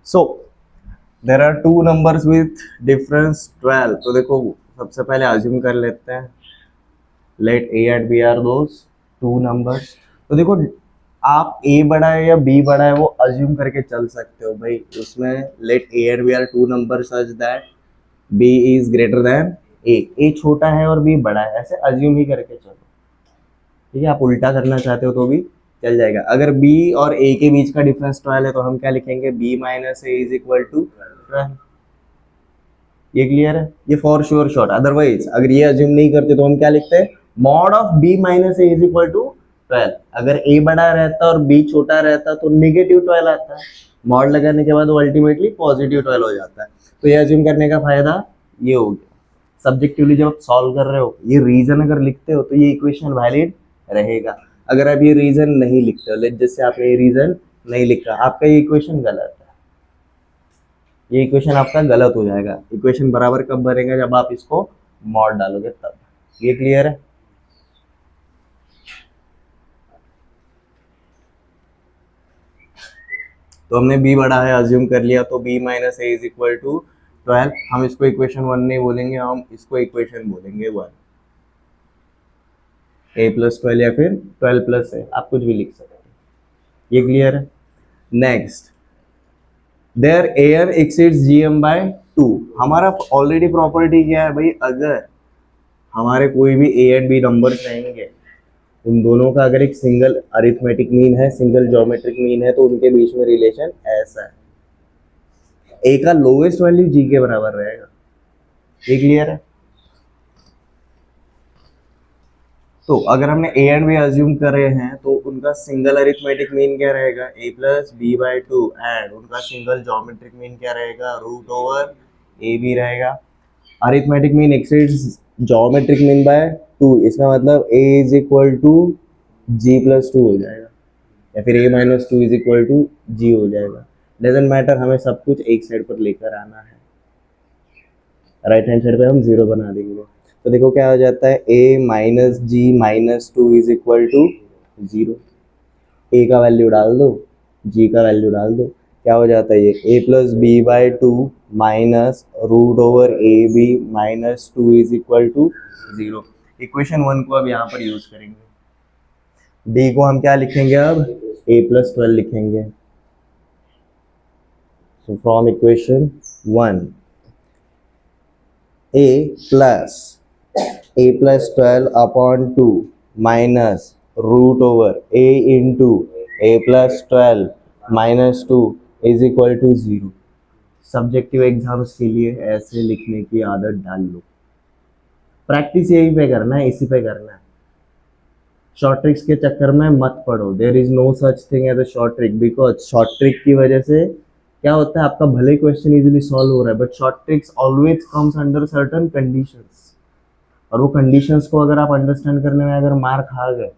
So there are two numbers with difference 12। तो देखो सबसे पहले अज्यूम कर लेते हैं let A and B are those two numbers. तो देखो आप ए बड़ा है या बी बड़ा है वो अज्यूम करके चल सकते हो भाई। उसमें let A and B are two number such that B is greater than A छोटा है और बी बड़ा है, ऐसे अज्यूम ही करके चलो। ठीक है, आप उल्टा करना चाहते हो तो भी चल जाएगा। अगर बी और ए के बीच का डिफरेंस 12 है तो हम क्या लिखेंगे, b minus a is equal to 12। ये क्लियर है, ये फॉर श्योर शॉर्ट। अदरवाइज अगर ये अज्यूम नहीं करते तो हम क्या लिखते हैं, mod of b minus a is equal to 12। अगर ए बड़ा रहता और बी छोटा रहता तो नेगेटिव 12 आता है। मॉड लगाने के बाद वो अल्टीमेटली पॉजिटिव 12 हो जाता है। तो ये अज्यूम करने का फायदा ये हो गया। सब्जेक्टिवली जब आप सॉल्व कर रहे हो ये रीजन अगर लिखते हो तो ये इक्वेशन वैलिड रहेगा। अगर आप ये रीजन नहीं लिखते हो, लेट जैसे आपने ये रीजन नहीं लिखा, आपका ये इक्वेशन गलत है। ये इक्वेशन आपका गलत हो जाएगा। इक्वेशन बराबर कब बनेगा, जब आप इसको मॉड डालोगे तब। ये क्लियर है। तो हमने b बड़ा है अज्यूम कर लिया, तो b minus a is equal to 12। हम इसको इक्वेशन 1 नहीं बोलेंगे, हम इसको इक्वेशन बोलेंगे 1। a प्लस 12 या फिर 12 प्लस है, आप कुछ भी लिख सकते हैं। ये क्लियर है। Next, there are exceeds gm by 2। हमारा ऑलरेडी प्रॉपर्टी क्या है भाई, अगर हमारे कोई भी ए एंड बी नंबर्स रहेंगे, उन दोनों का अगर एक सिंगल अरिथमेटिक मीन है, सिंगल ज्योमेट्रिक मीन है, तो उनके बीच में रिलेशन ऐसा है, ए का लोएस्ट वैल्यू जी के बराबर रहेगा। ये क्लियर है। तो अगर हमने ए एंड बी अज्यूम करे हैं तो उनका सिंगल अरिथमेटिक मीन क्या रहेगा, A plus B by two, and उनका सिंगल ज्योमेट्रिक मीन क्या रहेगा, रूट ओवर ए बी रहेगा। Arithmetic mean exceeds geometric mean by 2, इसका मतलब a is equal to G plus 2 हो जाएगा, या फिर a minus 2 is equal to G हो जाएगा। डजेंट मैटर, हमें सब कुछ एक साइड पर लेकर आना है। राइट हैंड साइड पे हम जीरो बना देंगे। तो देखो क्या हो जाता है, a minus G minus 2 is equal to zero. A का वैल्यू डाल दो, जी का वैल्यू डाल दो, क्या हो जाता है, ये a plus B by two minus root over A b minus 2 is equal to zero. Equation 1 को अब यहाँ पर यूज करेंगे। d को हम क्या लिखेंगे, अब a प्लस 12 लिखेंगे। So from equation 1, a plus 12 upon 2 minus root over a into a plus 12 minus 2 is equal to 0। Subjective exams के लिए ऐसे लिखने की आदत डाल लो। प्रैक्टिस यही पे करना है, इसी पे करना है। शॉर्ट ट्रिक्स के चक्कर में मत पड़ो। There is no such thing as a short trick, because short trick की वजह से क्या होता है, आपका भले क्वेश्चन इजीली सॉल्व हो रहा है, but short tricks always comes under certain conditions, और वो कंडीशंस को अगर आप अंडरस्टैंड करने में अगर मार खा गए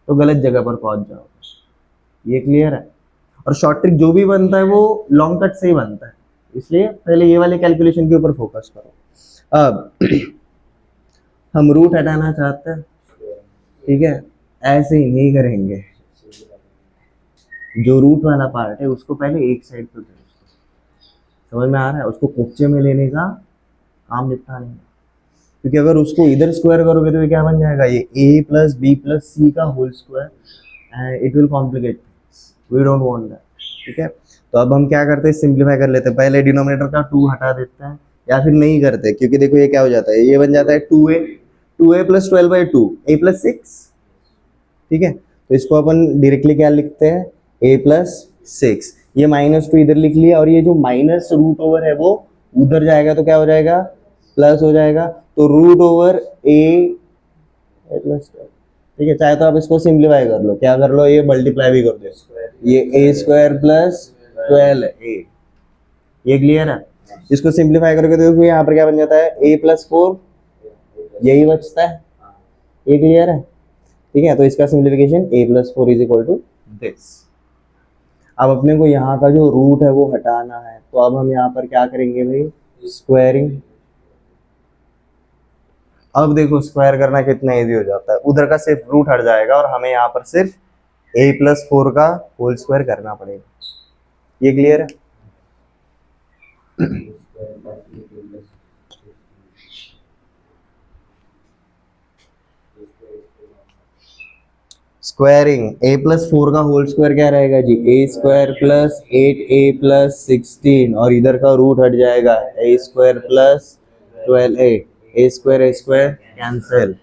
तो गलत जगह पर पहुंच जाओगे। ये क्लियर है। और शॉर्ट ट्रिक जो भी बनता है वो लॉन्ग कट से ही बनता है, इसलिए पहले ये वाले कैलकुलेशन के ऊपर फोकस करो। अब हम रूट हटाना चाहते हैं, ठीक है, ऐसे ही नहीं करेंगे। जो रूट वाला पार्ट है उसको पहले एक साइड पर समझ में आ रहा है, उसको कुच्चे में लेने का काम निपटा नहीं, क्योंकि अगर उसको इधर स्क्वायर करोगे तो ये क्या बन जाएगा, ये a plus B plus c का whole square, and it will complicate, we don't want that. ठीक है, तो अब हम क्या करते हैं, सिंप्लीफाई कर लेते हैं। पहले डिनोमिनेटर का 2 हटा देते हैं, या फिर नहीं करते, क्योंकि देखो ये क्या हो जाता है, ये बन जाता है 2a plus 12 by 2 a plus 6। ठीक है, तो इसको अपन डायरेक्टली क्या लिखते हैं, a प्लस 6। ये माइनस 2 इधर लिख लिया, और ये जो माइनस रूट ओवर है वो उधर जाएगा तो क्या हो जाएगा, प्लस हो जाएगा। तो रूट ओवर a प्लस, ठीक है, चाहे तो आप इसको सिंप्लीफाई कर लो, क्या कर लो, ये मल्टीप्लाई भी कर दो, ये a स्क्वायर प्लस 12a। ये क्लियर है। इसको सिंप्लीफाई करके देखो यहाँ पर क्या बन जाता है, a प्लस 4, यही बचता है। ये क्लियर है। ठीक है, तो इसका simplification a plus 4 is equal to this. अब अपने को यहाँ का जो रूट है वो हटाना है, तो अब हम यहाँ पर क्या करेंगे भाई, स्क्वायरिंग। अब देखो स्क्वायर करना कितना इजी हो जाता है, उधर का सिर्फ रूट हट जाएगा और हमें यहाँ पर सिर्फ a प्लस 4 का होल स्क्वायर करना पड़ेगा। ये क्लियर है? स्क्वायरिंग ए प्लस 4 का होल स्क्वायर क्या रहेगा जी? ए स्क्वायर प्लस 8a+16, और इधर का रूट हट जाएगा ए स्क्वायर प्लस 12a। ए स्क्वायर कैंसिल,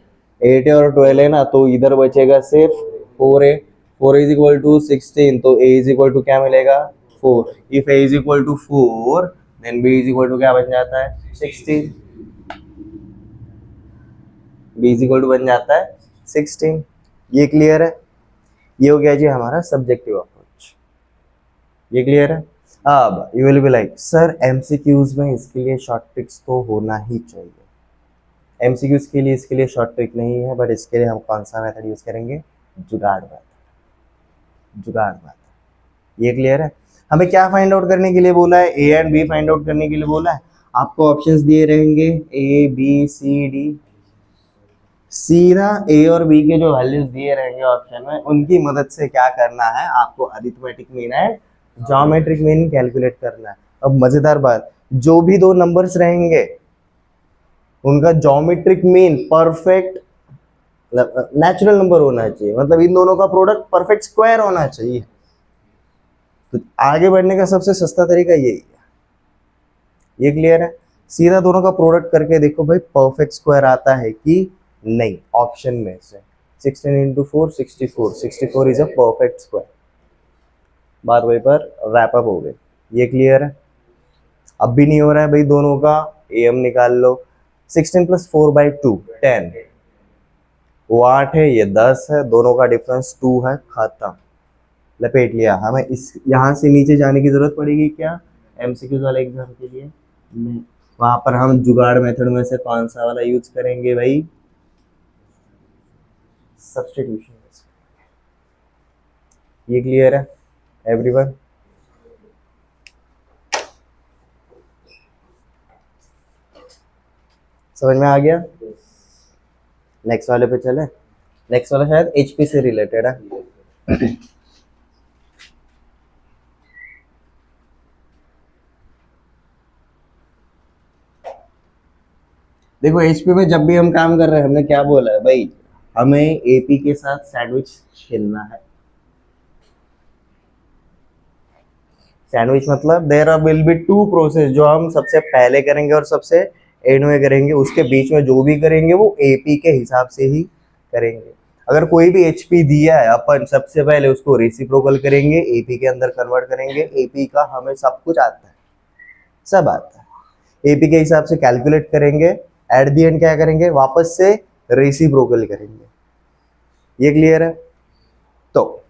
8 और 12 है ना, तो इधर बचेगा सिर्फ 4a। 4 इज इक्वल टू 16, तो a इज इक्वल टू क्या मिलेगा? 4। If a is equal to 4 then b is equal to क्या बन जाता है? 16। b इज इक्वल टू बन जाता है 16। ये क्लियर है? ये हो गया जी हमारा सब्जेक्टिव अप्रोच। ये क्लियर है? अब you will be like sir MCQs में इसके लिए शॉर्ट ट्रिक्स तो होना ही चाहिए। एमसीक्यूज के लिए इसके लिए शॉर्ट ट्रिक नहीं है, बट इसके लिए हम कौन सा मेथड यूज करेंगे? जुगाड़ मेथड। जुगाड़ मेथड। ये क्लियर है? हमें क्या फाइंड आउट करने के लिए बोला है? A and b find out करने के लिए बोला है। आपको ऑप्शंस दिए रहेंगे ए बी सी डी। सीधा ए और बी के जो वैल्यूज दिए रहेंगे ऑप्शन में, उनकी मदद से क्या करना है? आपको arithmetic mean and geometric mean calculate करना है। अब मजेदार बात, जो भी दो नंबर्स रहेंगे उनका geometric mean perfect natural number होना चाहिए, मतलब इन दोनों का प्रोडक्ट परफेक्ट स्क्वायर होना चाहिए। तो आगे बढ़ने का सबसे सस्ता तरीका यही है। ये क्लियर है? सीधा दोनों का प्रोडक्ट करके देखो भाई परफेक्ट स्क्वायर आता है कि नहीं। ऑप्शन में से 16 into 4 64, 64 is a perfect square. बात वहीं पर रैप अप हो गई। ये क्लियर है? अब भी नहीं हो रहा है भाई दोनों का, एम निकाल लो। 16 प्लस 4/2 10, वो 8 है, ये 10 है, दोनों का डिफरेंस 2 है। खत्म, लपेट लिया। हमें इस यहाँ से नीचे जाने की जरूरत पड़ेगी क्या एमसीक्यूज वाले एग्जाम के लिए? नहीं। वहां पर हम जुगाड़ मेथड में से कौन सा वाला यूज करेंगे भाई? सब्स्टिट्यूशन। ये क्लियर है एवरीवन? समझ में आ गया? नेक्स्ट वाले पे चले। नेक्स्ट वाला शायद एचपी से रिलेटेड है। देखो एचपी में जब भी हम काम कर रहे हैं, हमने क्या बोला है भाई? हमें एपी के साथ सैंडविच खेलना है। सैंडविच मतलब there will be two process, जो हम सबसे पहले करेंगे और सबसे एंड में करेंगे। उसके बीच में जो भी करेंगे वो एपी के हिसाब से ही करेंगे। अगर कोई भी एचपी दिया है, अपन सबसे पहले उसको रेसिप्रोकल करेंगे, एपी के अंदर कन्वर्ट करेंगे। एपी का हमें सब कुछ आता है, सब आता है। एपी के हिसाब से कैलकुलेट करेंगे, एट दी एंड क्या करेंगे? वापस से रेसिप्रोकल करेंगे। ये क्लियर है? तो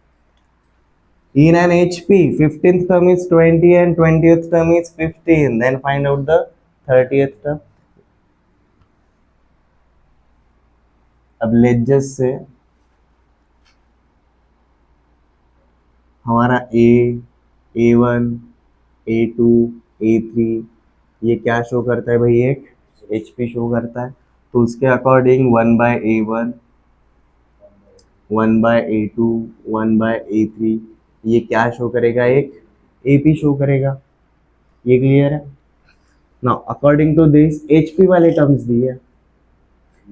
in an HP 15th term is 20 and 20th term is 15, then find out the 30th term. अब लेजस से हमारा A1 A2 A3 ये क्या शो करता है भाई? एक HP शो करता है। तो उसके अकॉर्डिंग 1/A1 1/A2 1/A3 ये क्या शो करेगा? एक AP शो करेगा। ये क्लियर है? Now according to this HP वाले टर्म्स दिए।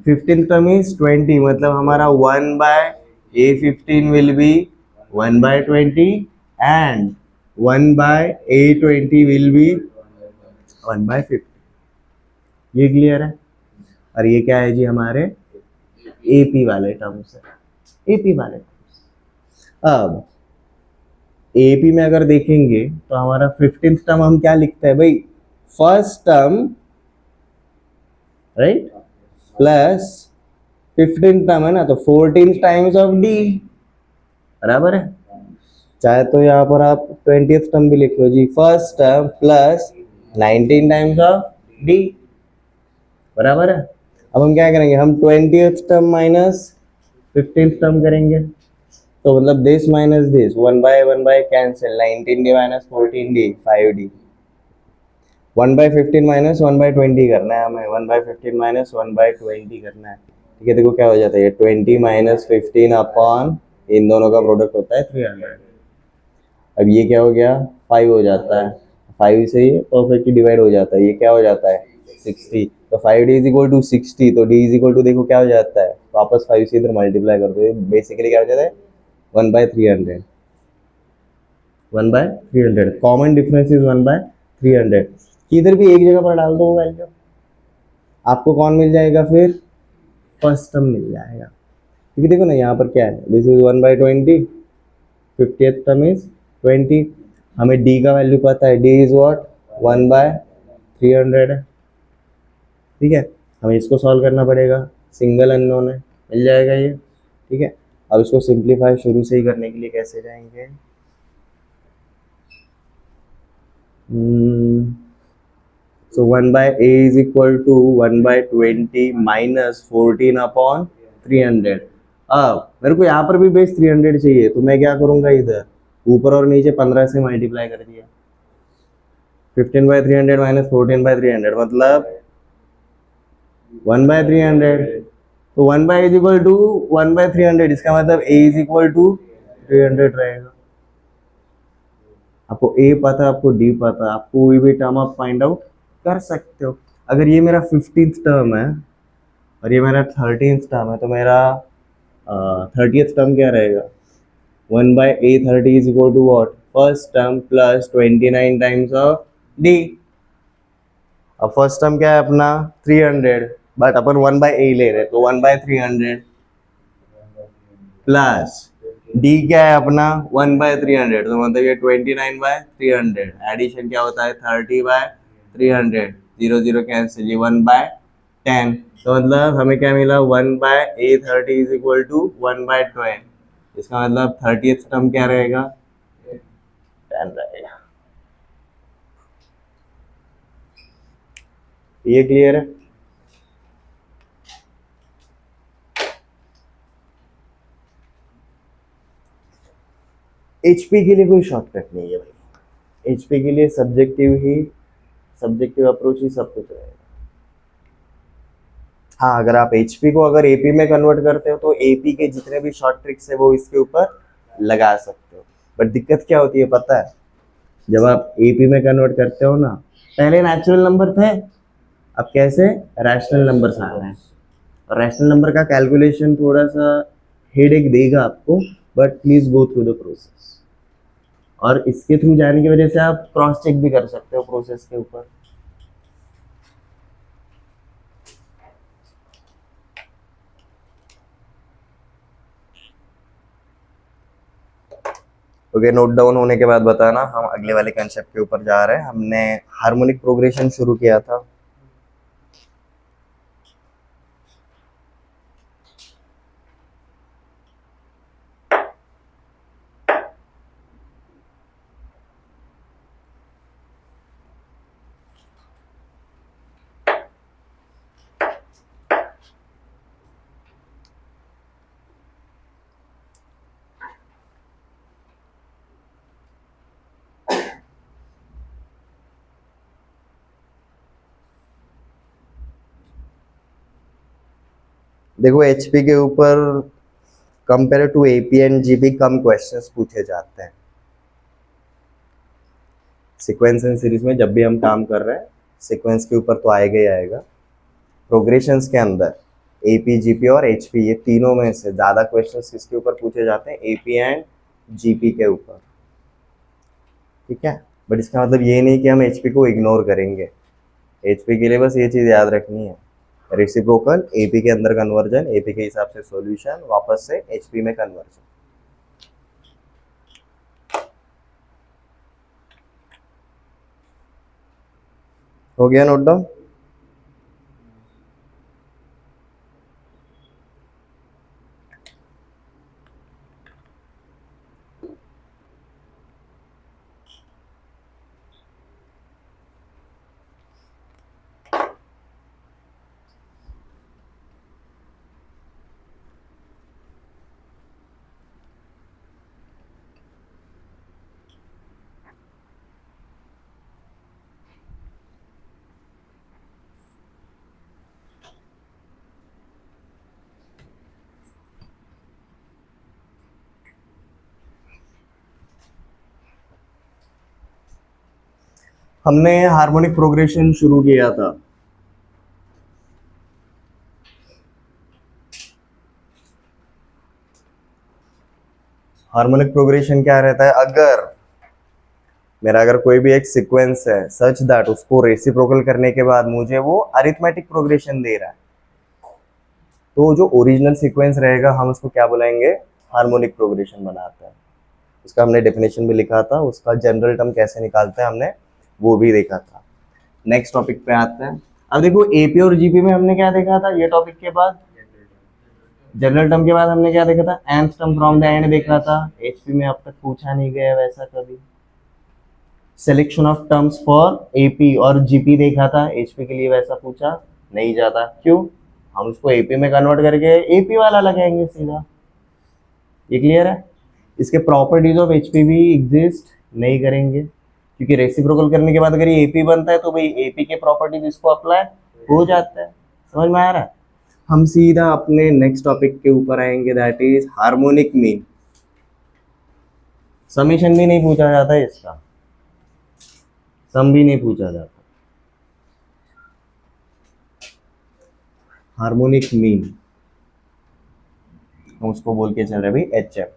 15th टर्म इज 20, मतलब हमारा 1/A15 will be 1/20 and 1/A20 will be 1/50। ये क्लियर है? और ये क्या है जी? हमारे एपी वाले टर्म्स है। एपी वाले टर्म्स। अब एपी में अगर देखेंगे तो हमारा 15th टर्म हम क्या लिखते हैं भाई? First term, right, plus 15 term है ना, तो 14 टाइम्स ऑफ डी, बराबर है। चाहे तो यहाँ पर आप 20th टर्म भी लिख लो जी, first term plus 19 times of D, बराबर है। अब हम क्या करेंगे? हम 20th term minus 15th term करेंगे, तो मतलब this minus this, 1/1 cancel, 19d minus 14d 5d। 1/15 minus 1/20 करना है हमें, 1/15 माइनस 1/20 करना है। ठीक है, देखो क्या हो जाता है, ये 20 माइनस 15 अपॉन इन दोनों का प्रोडक्ट होता है 300। अब ये क्या हो गया, 5 हो जाता है, 5 से ये परफेक्टली डिवाइड हो जाता है, ये क्या हो जाता है 60। तो 5d इज इक्वल टू 60, तो d इज इक्वल टू देखो क्या हो जाता है, वापस 5 से इधर मल्टीप्लाई कर दो, बेसिकली क्या हो जाता है 1/300, 1/300, कॉमन डिफरेंस इज 1/300। इधर भी एक जगह पर डाल दो वैल्यू, आपको कौन मिल जाएगा फिर, फर्स्ट टर्म मिल जाएगा। क्योंकि देखो ना यहाँ पर क्या है, this is 1/20, 50th term is 20, हमें d का वैल्यू पता है, d इज व्हाट 1/300 है। ठीक है, हमें इसको सॉल्व करना पड़ेगा, सिंगल अननोन है, मिल जाएगा ये। ठीक है, अब इसको सिंप्लीफाई शुरू से ही करने के लिए कैसे जाएंगे, so 1/a is equal to 1/20 minus 14/300। अब मेरे को यहाँ पर भी बेस 300 चाहिए, तो मैं क्या करूंगा, इधर ऊपर और नीचे 15 से मल्टीप्लाई कर दिया, 15/300 माइनस 14/300 मतलब 1/300। तो 1 इज इक्वल टू 1/300, इसका मतलब a इज इक्वल टू 300 रहेगा। आपको a पता, आपको d पता, आपको कोई भी टर्म आप फाइंड आउट कर सकते हो। अगर ये मेरा 15th टर्म है और ये मेरा 13th टर्म है, तो मेरा 30th टर्म क्या रहेगा, 1/a30 is equal to what, first term plus 29 times of d। अब फर्स्ट टर्म क्या है अपना 300, बट अपन 1/a ले रहे, तो 1/300 प्लस d क्या है अपना 1/300, तो मतलब ये 29/300, एडिशन क्या होता है 30/300, 0 0 कैंसिल, ये 1/10, तो मतलब हमें क्या मिला 1/a30 इज इक्वल टू 1/12, इसका मतलब 30th टर्म क्या रहेगा 10 रहेगा। ये क्लियर है। एचपी के लिए कोई शॉर्टकट नहीं है भाई, एचपी के लिए सब्जेक्टिव अप्रोच ही सब कुछ रहेगा। हाँ, अगर आप एचपी को अगर एपी में कन्वर्ट करते हो, तो एपी के जितने भी शॉर्ट ट्रिक्स है वो इसके ऊपर लगा सकते हो। बट दिक्कत क्या होती है पता है, जब आप एपी में कन्वर्ट करते हो ना, पहले नेचुरल नंबर थे, अब कैसे रैशनल नंबर्स आ रहे हैं, और रैशनल नंबर का कैलकुलेशन थोड़ा सा हेडेक देगा आपको, but please go through the process, और इसके थ्रू जाने की वजह से आप क्रॉस चेक भी कर सकते हो प्रोसेस के ऊपर। ओके, नोट डाउन होने के बाद बताना, हम अगले वाले कंसेप्ट के ऊपर जा रहे हैं। हमने हार्मोनिक प्रोग्रेशन शुरू किया था। देखो, एचपी के ऊपर compare to AP and GP कम क्वेश्चंस पूछे जाते हैं। सीक्वेंस एंड सीरीज में जब भी हम काम कर रहे हैं, सीक्वेंस के ऊपर तो आएगा ही आएगा। प्रोग्रेशंस के अंदर एपी, जीपी और एचपी, ये तीनों में से ज़्यादा क्वेश्चंस किसके ऊपर पूछे जाते हैं, एपी एंड जीपी के ऊपर। ठीक है, बट इसका मतलब ये नहीं कि हम एचपी को इग्नोर करेंगे। एचपी के लिए बस ये चीज़ याद रखनी है, रेसिप्रोकल, एपी के अंदर कन्वर्जन, एपी के हिसाब से सॉल्यूशन, वापस से एचपी में कन्वर्जन। हो गया नोट डाउन। हमने हार्मोनिक प्रोग्रेशन शुरू किया था। हार्मोनिक प्रोग्रेशन क्या रहता है, अगर कोई भी एक सीक्वेंस है सच दैट उसको रेसिप्रोकल करने के बाद मुझे वो अरिथमेटिक प्रोग्रेशन दे रहा है, तो जो ओरिजिनल सीक्वेंस रहेगा हम उसको क्या बुलाएंगे, हार्मोनिक प्रोग्रेशन बनाते हैं। उसका हमने डेफिनेशन भी लिखा था, उसका जनरल टर्म कैसे निकालते हैं हमने वो भी देखा था। नेक्स्ट टॉपिक पे आते हैं। अब देखो एपी और जीपी में हमने क्या देखा था, ये टॉपिक के बाद जनरल टर्म के बाद हमने क्या देखा था, nth term from the and देखा था। एचपी में अब तक पूछा नहीं गया वैसा कभी। Selection of terms for AP और जीपी देखा था, एचपी के लिए वैसा पूछा नहीं जाता। क्यों, हम उसको एपी में कन्वर्ट करके एपी वाला लगाएंगे सीधा। ये क्लियर है। इसके प्रॉपर्टीज ऑफ एचपी भी एग्जिस्ट नहीं करेंगे, क्योंकि रेसिप्रोकल करने के बाद अगर ये एपी बनता है तो भाई एपी के प्रॉपर्टीज इसको अप्लाई हो जाता है। समझ में आ रहा है। हम सीधा अपने नेक्स्ट टॉपिक के ऊपर आएंगे, that is harmonic mean. Summation भी नहीं पूछा जाता है इसका, सम भी नहीं पूछा जाता। हार्मोनिक मीन हम उसको बोल के चल रहे भाई एच एफ।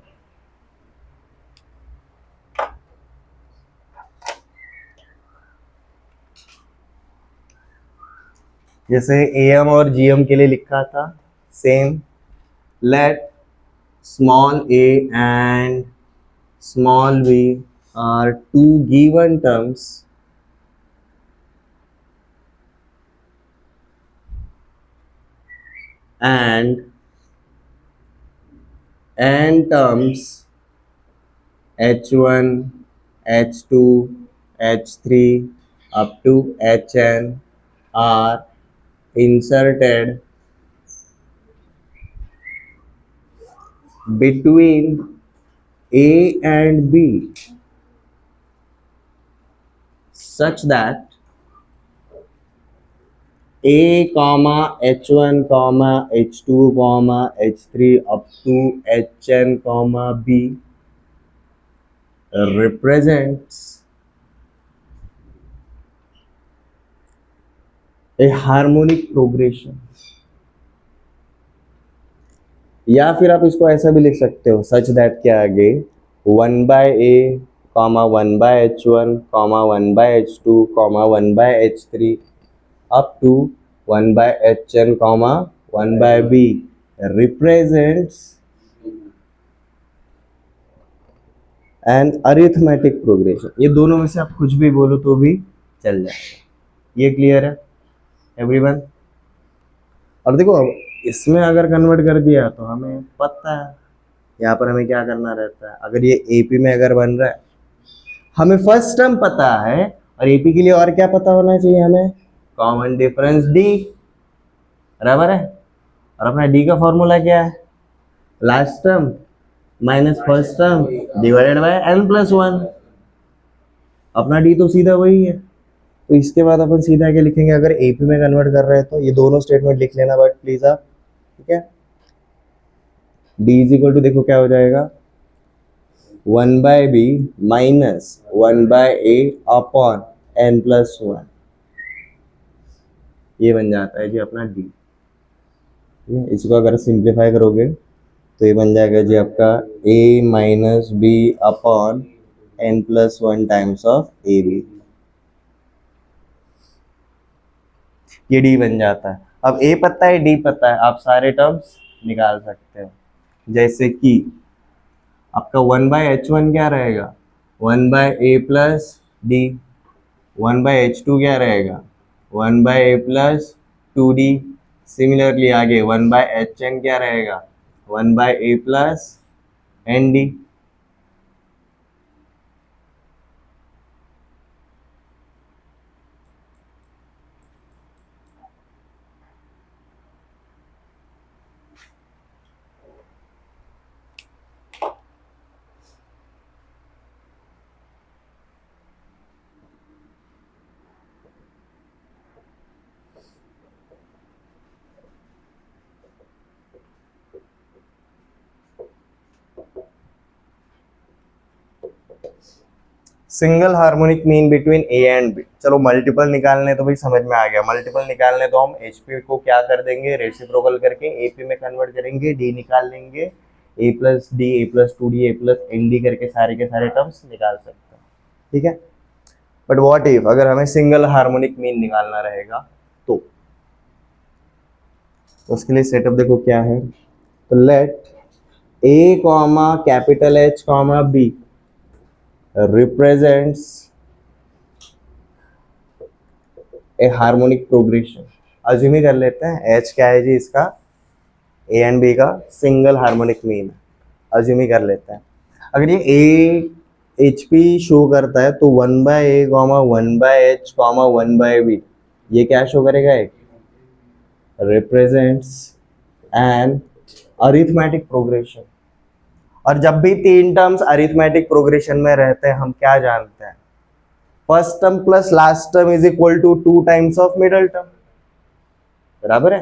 जैसे एम और जीएम के लिए लिखा था same, let small A and small v are two given terms and n terms h1 h2 h3 up to hn are inserted between a and b such that a comma h1 comma h2 comma h3 up to hn comma b represents a harmonic progression। या फिर आप इसको ऐसा भी लिख सकते हो, such that के आगे 1/a comma 1/h1 comma 1/h2 comma 1/h3 up to 1/hn comma 1/b represents an arithmetic progression। ये दोनों में से आप कुछ भी बोलो तो भी चल जाएगा। ये क्लियर है एवरीवन। और देखो अब इसमें अगर कन्वर्ट कर दिया तो हमें पता है यहाँ पर हमें क्या करना रहता है। अगर ये एपी में अगर बन रहा है, हमें फर्स्ट टर्म पता है, और एपी के लिए और क्या पता होना चाहिए हमें, कॉमन डिफरेंस डी, बराबर है। और अपना डी का फॉर्मूला क्या है, last term minus first term divided by n+1। अपना डी तो सीधा वही है। तो इसके बाद अपन सीधा क्या लिखेंगे, अगर एपी में कन्वर्ट कर रहे हैं तो ये दोनों स्टेटमेंट लिख लेना बट प्लीज आप, ठीक है। डी इज इक्वल टू देखो क्या हो जाएगा, 1/b minus 1/a upon n+1। ये बन जाता है जी अपना डी। इसको अगर सिंप्लीफाई करोगे तो ये बन जाएगा जी आपका a minus B upon n+1 times of A B. ये डी बन जाता है। अब ए पता है डी पता है, आप सारे टर्म्स निकाल सकते हो। जैसे कि आपका 1/h1 क्या रहेगा, 1/a प्लस डी। 1/h2 क्या रहेगा, 1/a प्लस 2d। सिमिलरली आगे 1/hn क्या रहेगा, 1/a plus nd। Single harmonic mean between A and B. चलो मल्टीपल निकालने तो भाई समझ में आ गया, मल्टीपल निकालने तो हम एच पी को क्या कर देंगे, रेसिप्रोकल करके ए पी में कन्वर्ट करेंगे, डी निकाल लेंगे, ए प्लस डी, ए प्लस टू डी, ए प्लस एन डी करके सारे के सारे टर्म्स निकाल सकते हैं, ठीक है। बट व्हाट इफ अगर हमें सिंगल हार्मोनिक मीन निकालना रहेगा तो उसके लिए सेटअप देखो क्या है। तो let A comma capital H comma B represents a harmonic progression. Assume ही कर लेते हैं एच क्या है जी इसका, ए एंड बी का सिंगल हार्मोनिक मीन, अज्यूम ही कर लेते हैं। अगर ये ए एच पी शो करता है तो 1/a comma 1/h comma 1/b ये क्या शो करेगा, एक रिप्रेजेंट्स एन अरिथमेटिक प्रोग्रेशन। और जब भी तीन टर्म्स अरिथमेटिक प्रोग्रेशन में रहते हैं हम क्या जानते हैं, first term plus last term is equal to 2 times of middle term, बराबर है।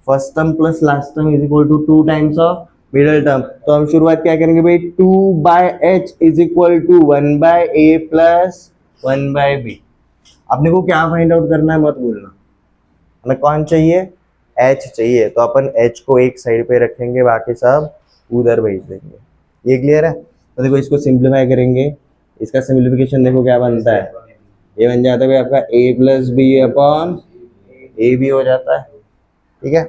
First term plus last term is equal to 2 times of middle term. तो हम शुरुआत क्या करेंगे भाई, 2/h is equal to 1/a plus 1/b। अपने को क्या फाइंड आउट करना है मत भूलना, हमें कौन चाहिए, h चाहिए, तो अपन h को एक साइड पे रखेंगे, बाकी सब उधर भेज देंगे। ये क्लियर है। तो देखो इसको सिंप्लीफाई करेंगे, इसका सिंप्लीफिकेशन देखो क्या बनता है, ये बन जाता है आपका a plus B upon A B हो जाता है, ठीक है।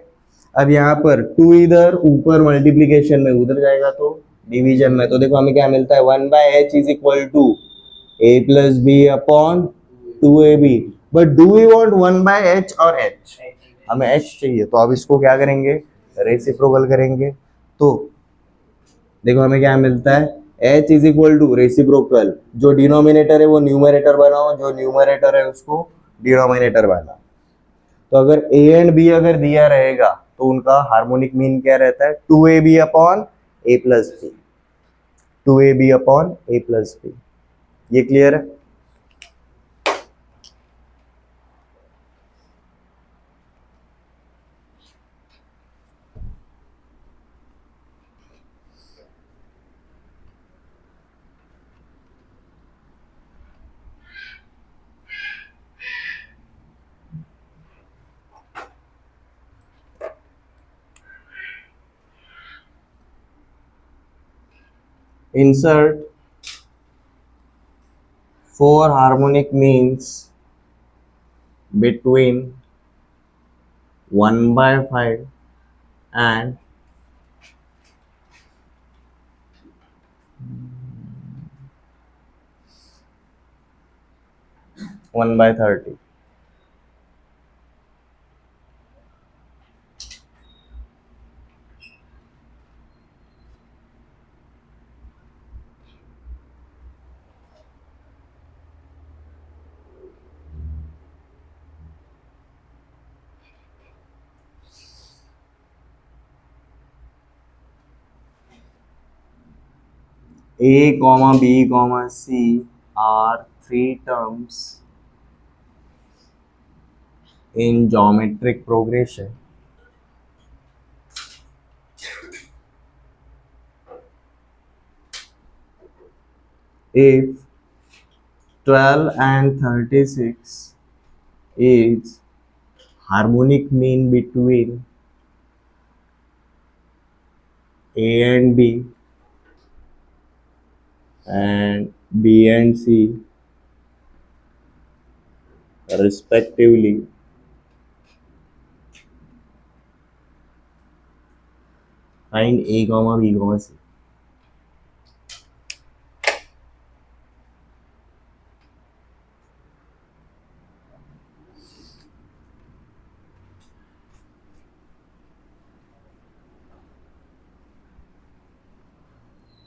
अब यहाँ पर 2 इधर ऊपर मल्टीप्लीकेशन में, उधर जाएगा तो डिवीजन में, तो देखो हमें क्या मिलता है 1/h is equal to a plus B upon 2ab। But do we want 1/h और h, हमें h चाहिए, तो अब इसको क्या करेंगे, रेसिप्रोकल करेंगे। तो देखो हमें क्या मिलता है, h is equal to reciprocal, जो डिनोमिनेटर है वो न्यूमरेटर बनाओ, जो न्यूमरेटर है उसको डिनोमिनेटर बनाओ। तो अगर a एंड b अगर दिया रहेगा तो उनका हार्मोनिक मीन क्या रहता है, 2ab upon a plus B, 2ab upon a plus B. ये क्लियर है। Insert 4 harmonic means between 1/5 and 1/30। A, B, C are 3 terms in geometric progression. If 12 and 36 is harmonic mean between A and B and B and C respectively, find A, B, C.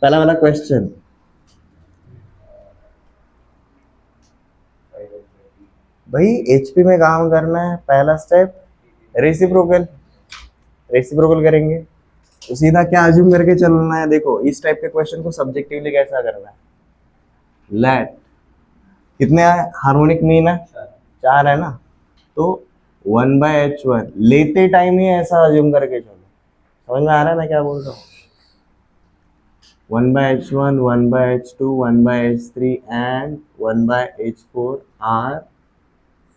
पहला वाला question, भाई HP में काम करना है, पहला step reciprocal, reciprocal करेंगे तो सीधा क्या अज्यूम करके चलना है। देखो इस टाइप के क्वेश्चन को सब्जेक्टिवली कैसा करना है, लेट कितने हार्मोनिक मीन है, 4 है ना, तो 1/h1 लेते टाइम ही ऐसा अज्यूम करके चलो। समझ में आ रहा है मैं क्या बोल रहा हूँ। 1/H1, 1/H2, 1/H3 and 1/H4 are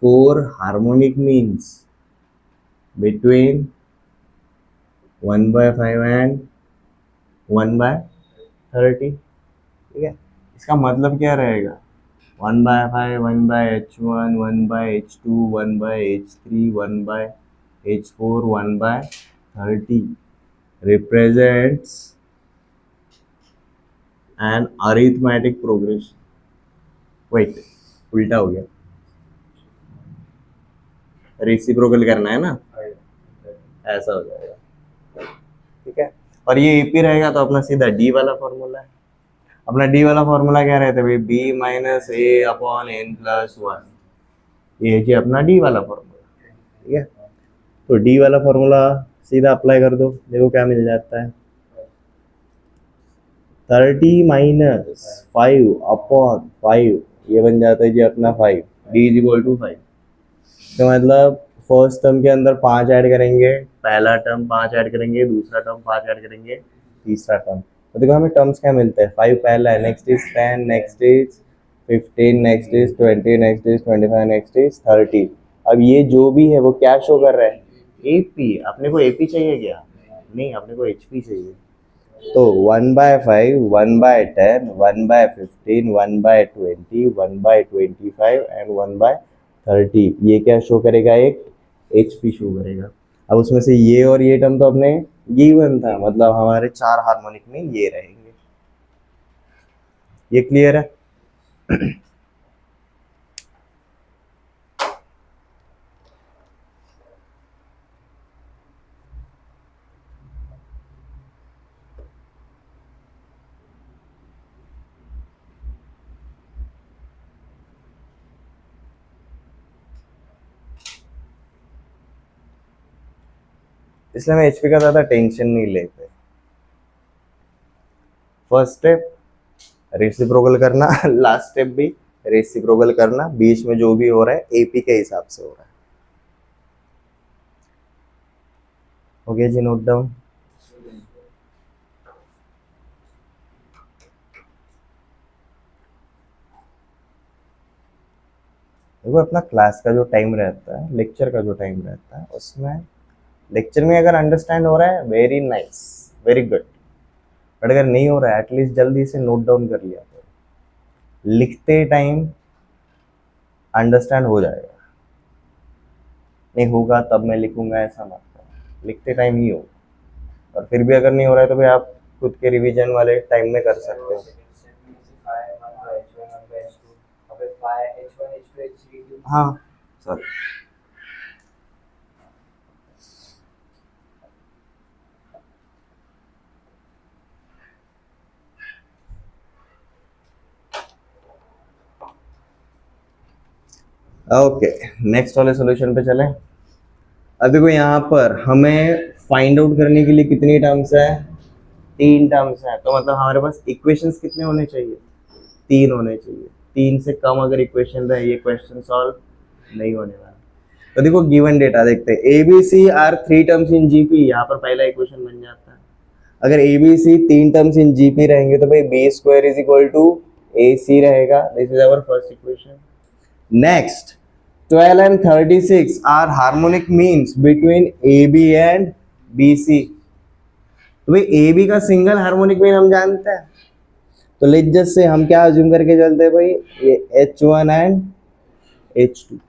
four harmonic means between 1/5 and 1/30. ठीक है, इसका मतलब क्या रहेगा? 1/5, 1/H1, 1/H2, 1/H3, 1/H4, 1/30 represents an arithmetic progression. Wait, उल्टा हो गया, रेसिप्रोकल करना है ना, ऐसा हो जाएगा। ठीक है, और ये एपी रहेगा तो अपना सीधा डी वाला फॉर्मूला है। अपना डी वाला फॉर्मूला क्या रहता है भाई? बी माइनस ए अपॉन एन प्लस वन, ये है जी अपना डी वाला फॉर्मूला। ठीक है, तो डी वाला फॉर्मूला सीधा अप्लाई कर दो, देखो क्या मिल जाता है। 30 - 5 अपॉन 5, ये बन जाता है जी अपना 5, डी इज इक्वल टू 5। तो मतलब फर्स्ट टर्म के अंदर 5 ऐड करेंगे, पहला टर्म 5 ऐड करेंगे, दूसरा टर्म 5 ऐड करेंगे, तीसरा टर्म। तो देखो हमें टर्म्स क्या मिलते हैं? 5 पहला है, next is 10, next is 15, next is 20, next is 25, next is 30। अब ये जो भी है वो क्या शो कर रहा है? एपी। अपने को एपी चाहिए क्या? नहीं, अपने को एचपी चाहिए। तो 1/5, 1/10, 1/15, 1/20, 1/25 एंड 1/30, ये क्या शो करेगा? एक एचपी शो करेगा। अब उसमें से ये और ये टर्म तो अपने गिवन था, मतलब हमारे चार हार्मोनिक में ये रहेंगे। ये क्लियर है? इसलिए हम एचपी का ज्यादा टेंशन नहीं लेते। फर्स्ट स्टेप रेसिप्रोकल करना, लास्ट स्टेप भी रेसिप्रोकल करना, बीच में जो भी हो रहा है एपी के हिसाब से हो रहा है। हो गया जी, नोट डाउन। देखो अपना क्लास का जो टाइम रहता है, लेक्चर का जो टाइम रहता है, उसमें लेक्चर में अगर अंडरस्टैंड हो रहा है very nice, very good. But अगर नहीं हो रहा है एटलीस्ट जल्दी से नोट डाउन कर लिया तो लिखते टाइम अंडरस्टैंड हो जाएगा। नहीं होगा तब मैं लिखूंगा ऐसा मत करो, लिखते टाइम ही हो। और फिर भी अगर नहीं हो रहा है तो भाई आप खुद के रिवीजन वाले टाइम में कर सकते हो। हाँ सॉरी। ओके, नेक्स्ट वाले सॉल्यूशन पे चलें। अब देखो यहाँ पर हमें फाइंड आउट करने के लिए कितनी टर्म्स है? 3 टर्म्स है। तो मतलब हमारे पास इक्वेशंस कितने होने चाहिए? 3 होने चाहिए। 3 से कम अगर इक्वेशन रहे ये क्वेश्चन सॉल्व नहीं होने वाला। तो देखो गिवन डेटा देखते हैं, A B C are 3 terms in GP, यहाँ पर पहला इक्वेशन बन जाता है। अगर A B C 3 terms in GP रहेंगे तो भाई B square is equal to A C रहेगा। This is our first equation. Next 12 and 36 are harmonic means between AB and BC। तो भाई AB का सिंगल हार्मोनिक मीन हम जानते हैं, तो लेट जस्ट से हम क्या अज्यूम करके चलते हैं भाई, ये H1 एंड H2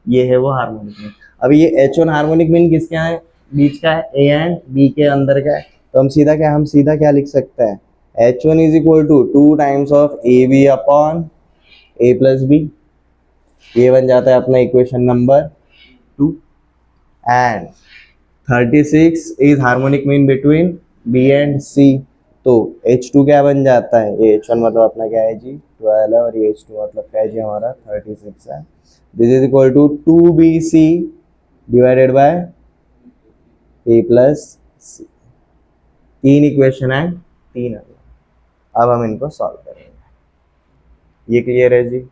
ये है वो हार्मोनिक मीन। अब ये H1 हार्मोनिक मीन किसका है? बीच का है, A एंड B के अंदर का है। तो हम सीधा क्या लिख सकते हैं? H1 is equal to 2 times of AB upon A plus B। ये बन जाता है अपना equation number 2। And 36 is harmonic mean between B and C. तो H2 क्या बन जाता है? ये H1 मतलब अपना क्या है जी 12 है, और ये H2 मतलब क्या है जी हमारा 36 है। This is equal to 2BC divided by A plus C. 3 equation है, 3 है। अब हम इनको सॉल्व करेंगे। ये क्लियर है जी?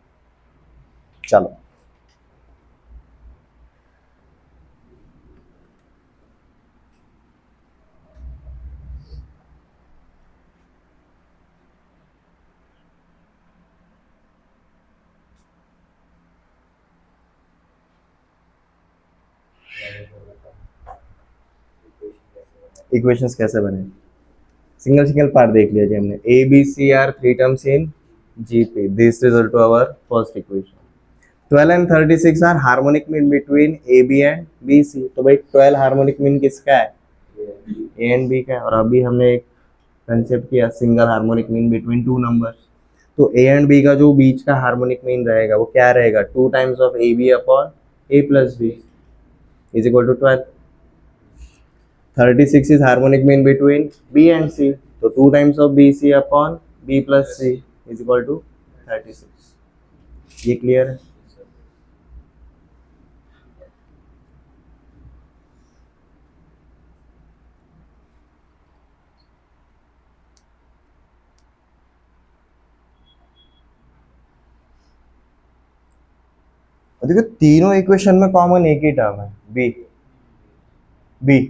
चलो इक्वेशंस कैसे बने, सिंगल सिंगल पार्ट देख लिया जी हमने। A B C are three terms in GP, this result to our first equation. 12 and 36 are harmonic mean between A B and B C. तो भाई 12 हार्मोनिक मीन किसका है, ए एंड बी का है। और अभी हमने एक कंसेप्ट किया single harmonic mean between two numbers. तो ए एंड बी का जो बीच का हार्मोनिक मीन रहेगा वो क्या रहेगा, two times of A B upon A plus B is equal to 12। 36 is harmonic mean between B and C. So 2 times of BC upon B plus C is equal to 36. ये clear है। और देखो तीनों equation में common एक ही term है B, B,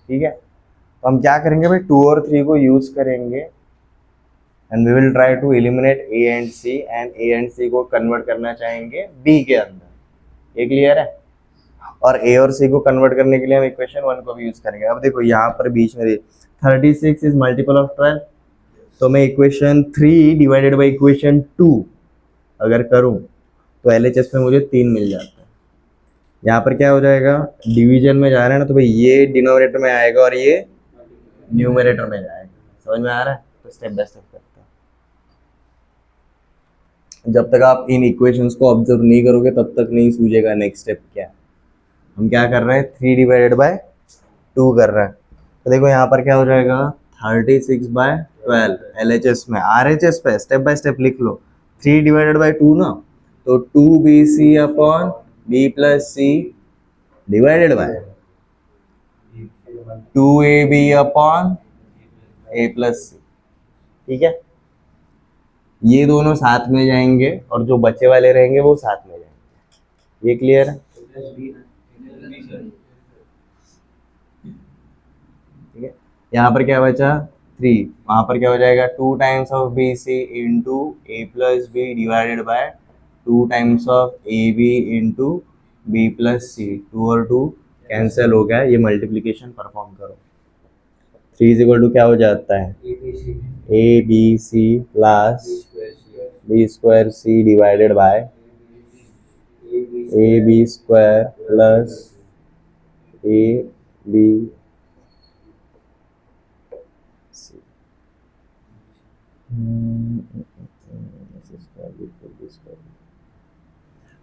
ठीक है। तो हम क्या करेंगे भाई, 2 और 3 को यूज करेंगे and we will try to eliminate A and C, and A and C को कन्वर्ट करना चाहेंगे बी के अंदर। ये क्लियर है। और ए और सी को कन्वर्ट करने के लिए हम इक्वेशन 1 को भी यूज करेंगे। अब देखो यहाँ पर बीच में 36 इज मल्टीपल ऑफ 12, तो मैं इक्वेशन 3 डिवाइडेड बाई इक्वेशन 2 अगर करूं तो एलएचएस में मुझे 3 मिल जाता है। यहाँ पर क्या हो जाएगा, डिवीजन में जा रहा है ना, तो भाई ये डिनोमिनेटर में आएगा और ये न्यूमरेटर में जाएगा। समझ में आ रहा है। तो स्टेप बाय स्टेप करते हैं। जब तक आप इन इक्वेशंस को ऑब्जर्व नहीं करोगे तब तक नहीं सूझेगा नेक्स्ट स्टेप क्या है। हम क्या कर रहे हैं, 3 डिवाइडेड बाय 2 कर रहे हैं। तो देखो यहाँ पर क्या हो जाएगा, 36/12 एलएचएस में, आरएचएस पे स्टेप बाय स्टेप लिख लो। 3 डिवाइडेड बाय 2 ना, तो 2BC upon B plus C divided by 2AB upon A plus C. ठीक है, ये दोनों साथ में जाएंगे और जो बचे वाले रहेंगे वो साथ में जाएंगे। ये क्लियर है। ठीक है, यहाँ पर क्या बचा 3, वहां पर क्या हो जाएगा 2 times of B C into A plus B divided by 2 times of A B into B plus C. 2 और 2 कैंसिल हो गया, ये मल्टीप्लीकेशन परफॉर्म करो। 3 इज इक्वल टू क्या हो जाता है, A B C plus B square C divided by A B square plus A B C.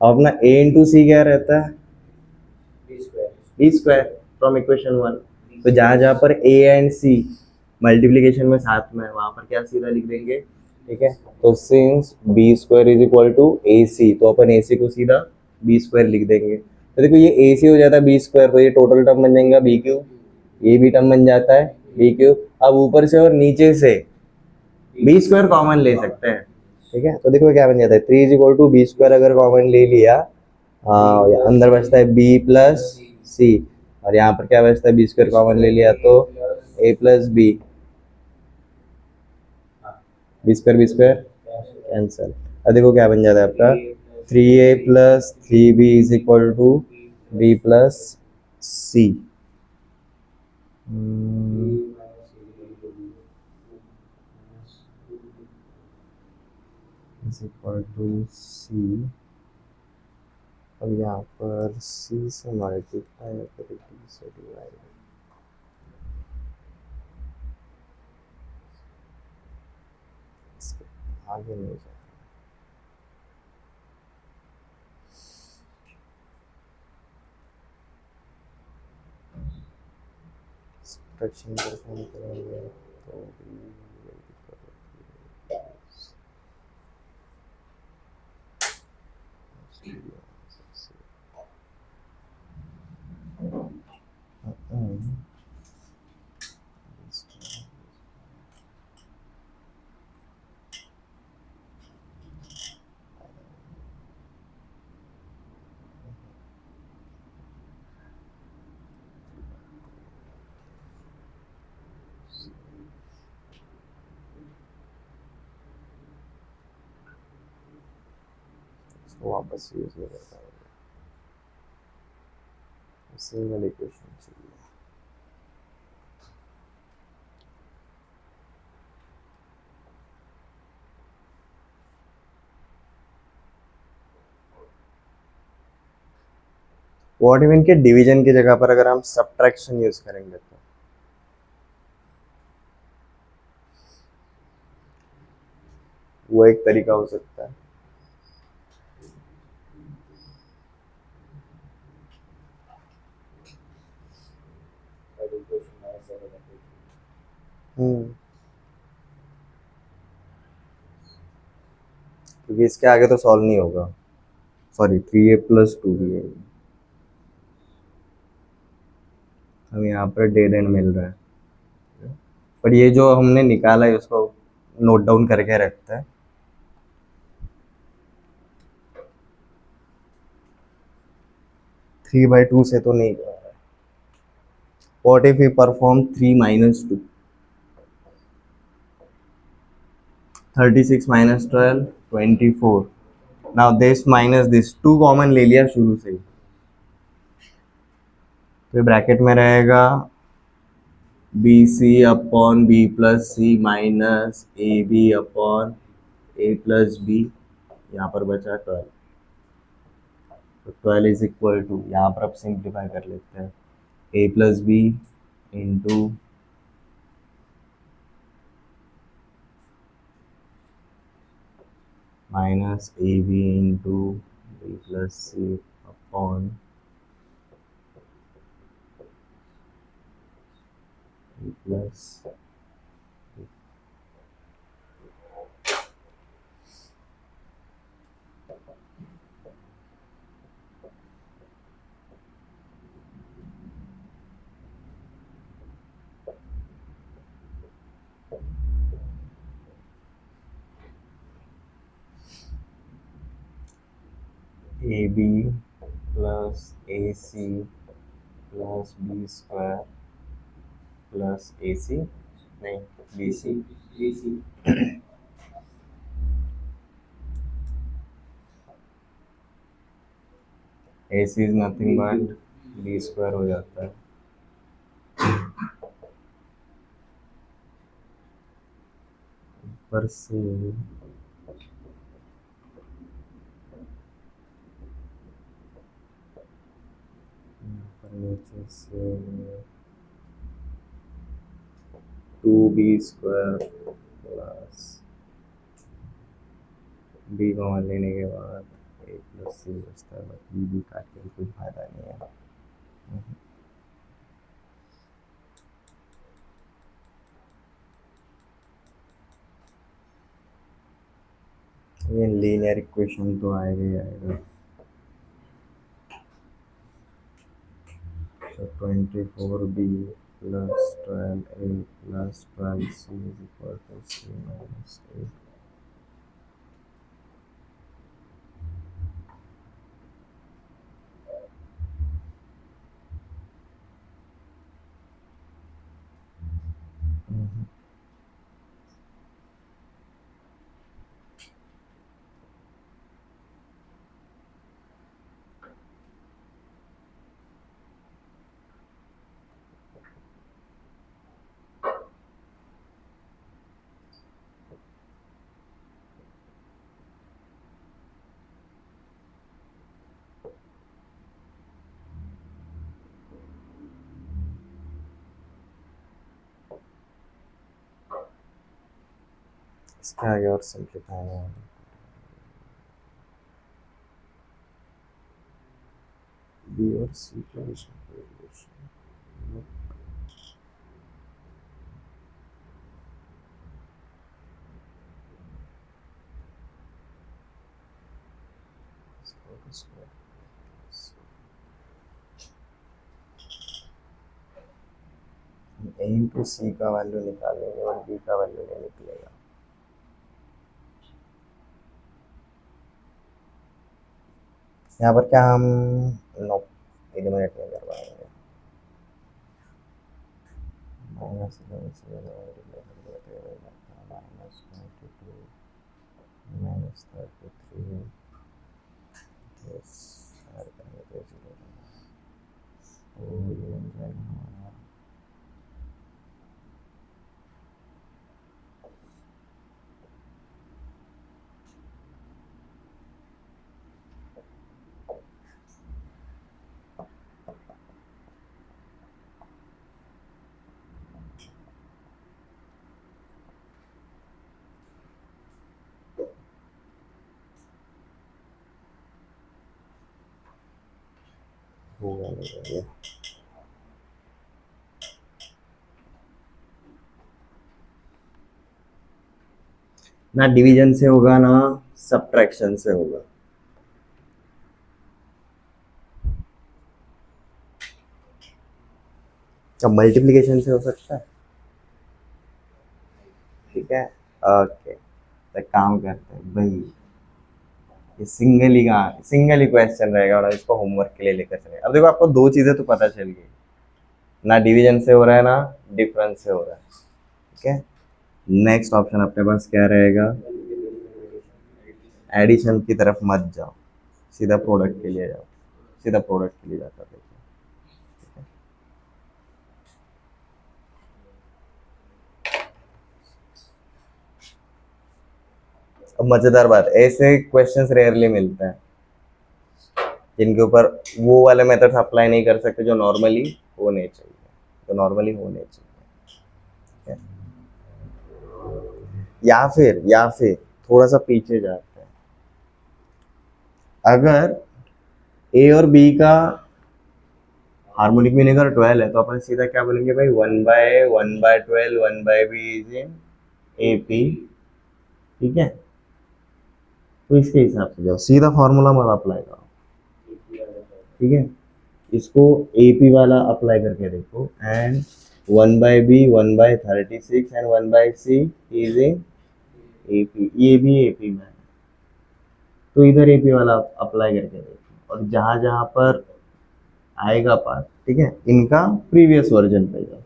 अब अपना a इंटू सी क्या रहता है, बी स्क्वायर फ्रॉम इक्वेशन 1। तो जहां जहां पर a एंड c मल्टीप्लीकेशन में साथ में है वहां पर क्या सीधा लिख देंगे। ठीक है, तो since B square is equal to A C, तो अपन ए सी को सीधा बी स्क्वायर लिख देंगे। तो देखो ये ए सी हो जाता है बी स्क्वायर, तो ये टोटल टर्म बन जाएगा बी क्यूब, ये भी टर्म बन जाता है बी क्यूब। अब ऊपर से और नीचे से बी स्क्वायर कॉमन ले सकते हैं। ठीक है, तो देखो क्या बन जाता है, 3 is equal to B square अगर कॉमन ले लिया, अंदर बचता है बी प्लस सी, और यहाँ पर क्या बचता है, बी स्क्वायर कॉमन ले लिया तो A plus B square cancel. अब देखो क्या बन जाता है आपका, 3a plus 3b is equal to B plus C. Is equal to C. अब यहाँ पर c से मल्टीप्लाई करें d से डिवाइड, आगे नहीं जाए। फ्रैक्शन परफॉर्म करेंगे तो वापस यूज हो जाता है, सिंगल इक्वेशन चाहिए। व्हाट इफ इनके डिवीजन की जगह पर अगर हम सब्ट्रैक्शन यूज करेंगे तो वो एक तरीका हो सकता है। हम्म, क्योंकि इसके आगे तो सॉल्व नहीं होगा। सॉरी, 3a+2 भी है। हमें यहाँ पर डेड एंड मिल रहा है, पर ये जो हमने निकाला है उसको नोट डाउन करके रखते हैं। 3/2 से तो नहीं। What if we perform 3 - 2? 36 - 12, 24. Now this minus this, 2 common ले लिया शुरू से ही, तो ब्रैकेट में रहेगा BC/B+C माइनस AB/A+B। यहाँ पर बचा 12, तो 12 इज इक्वल टू, यहाँ पर अब सिंप्लीफाई कर लेते हैं, A+B into minus AB into B+C upon plus AB plus AC plus B² plus AC, नहीं, BC। AC is nothing but B² हो जाता है। ऊपर से पर नीचे से 2B² प्लस B कॉमन लेने के बाद A+C बचता है, बाकी B काट के कोई फायदा नहीं है। ये लीनियर इक्वेशन तो आएगा ही आएगा। So 24B plus 12A plus 12C is equal to C minus A. इसके आगे और सिंप्लीफाई नहीं होगा। B और C का रिलेशन A इंटू C का वैल्यू निकालेंगे और B का वैल्यू नहीं निकलेगा। यहाँ पर क्या हम नो एलिमिनेट नहीं कर पाएंगे। माइनस -22 ऐड करेंगे तो 0 ये बन जाएगा हमारा। होगा नहीं ये। ना डिवीजन से होगा ना सब्ट्रैक्शन से होगा। अब मल्टीप्लिकेशन से हो सकता है। ठीक है, ओके, तो काम करते हैं भाई, ये सिंगल ही क्वेश्चन रहेगा और इसको होमवर्क के लिए लेकर चले। अब देखो आपको दो चीजें तो पता चल गई, ना डिवीजन से हो रहा है ना डिफरेंस से हो रहा है। ठीक है, नेक्स्ट ऑप्शन अपने पास क्या रहेगा, एडिशन की तरफ मत जाओ, सीधा प्रोडक्ट के लिए जाओ, सीधा प्रोडक्ट के लिए जाता देखो। अब मजेदार बात, ऐसे क्वेश्चंस रेयरली मिलते हैं जिनके ऊपर वो वाले मेथड्स अप्लाई नहीं कर सकते जो नॉर्मली होने चाहिए, जो नॉर्मली होने चाहिए। या फिर थोड़ा सा पीछे जाते हैं, अगर ए और बी का हार्मोनिक मीन अगर 12 है तो अपन सीधा क्या बोलेंगे भाई, 1/12 1/b is in A P. ठीक है, तो इसके हिसाब से जाओ, सीधा फॉर्मूला मत अप्लाई करो। ठीक है, इसको ए पी वाला अप्लाई करके देखो, and 1/b 1/36 and 1/c is in A P, ये भी ए पी में है, तो इधर ए पी वाला अप्लाई करके देखो, और जहां जहां पर आएगा पार्ट, ठीक है, इनका प्रीवियस वर्जन पे जाओ,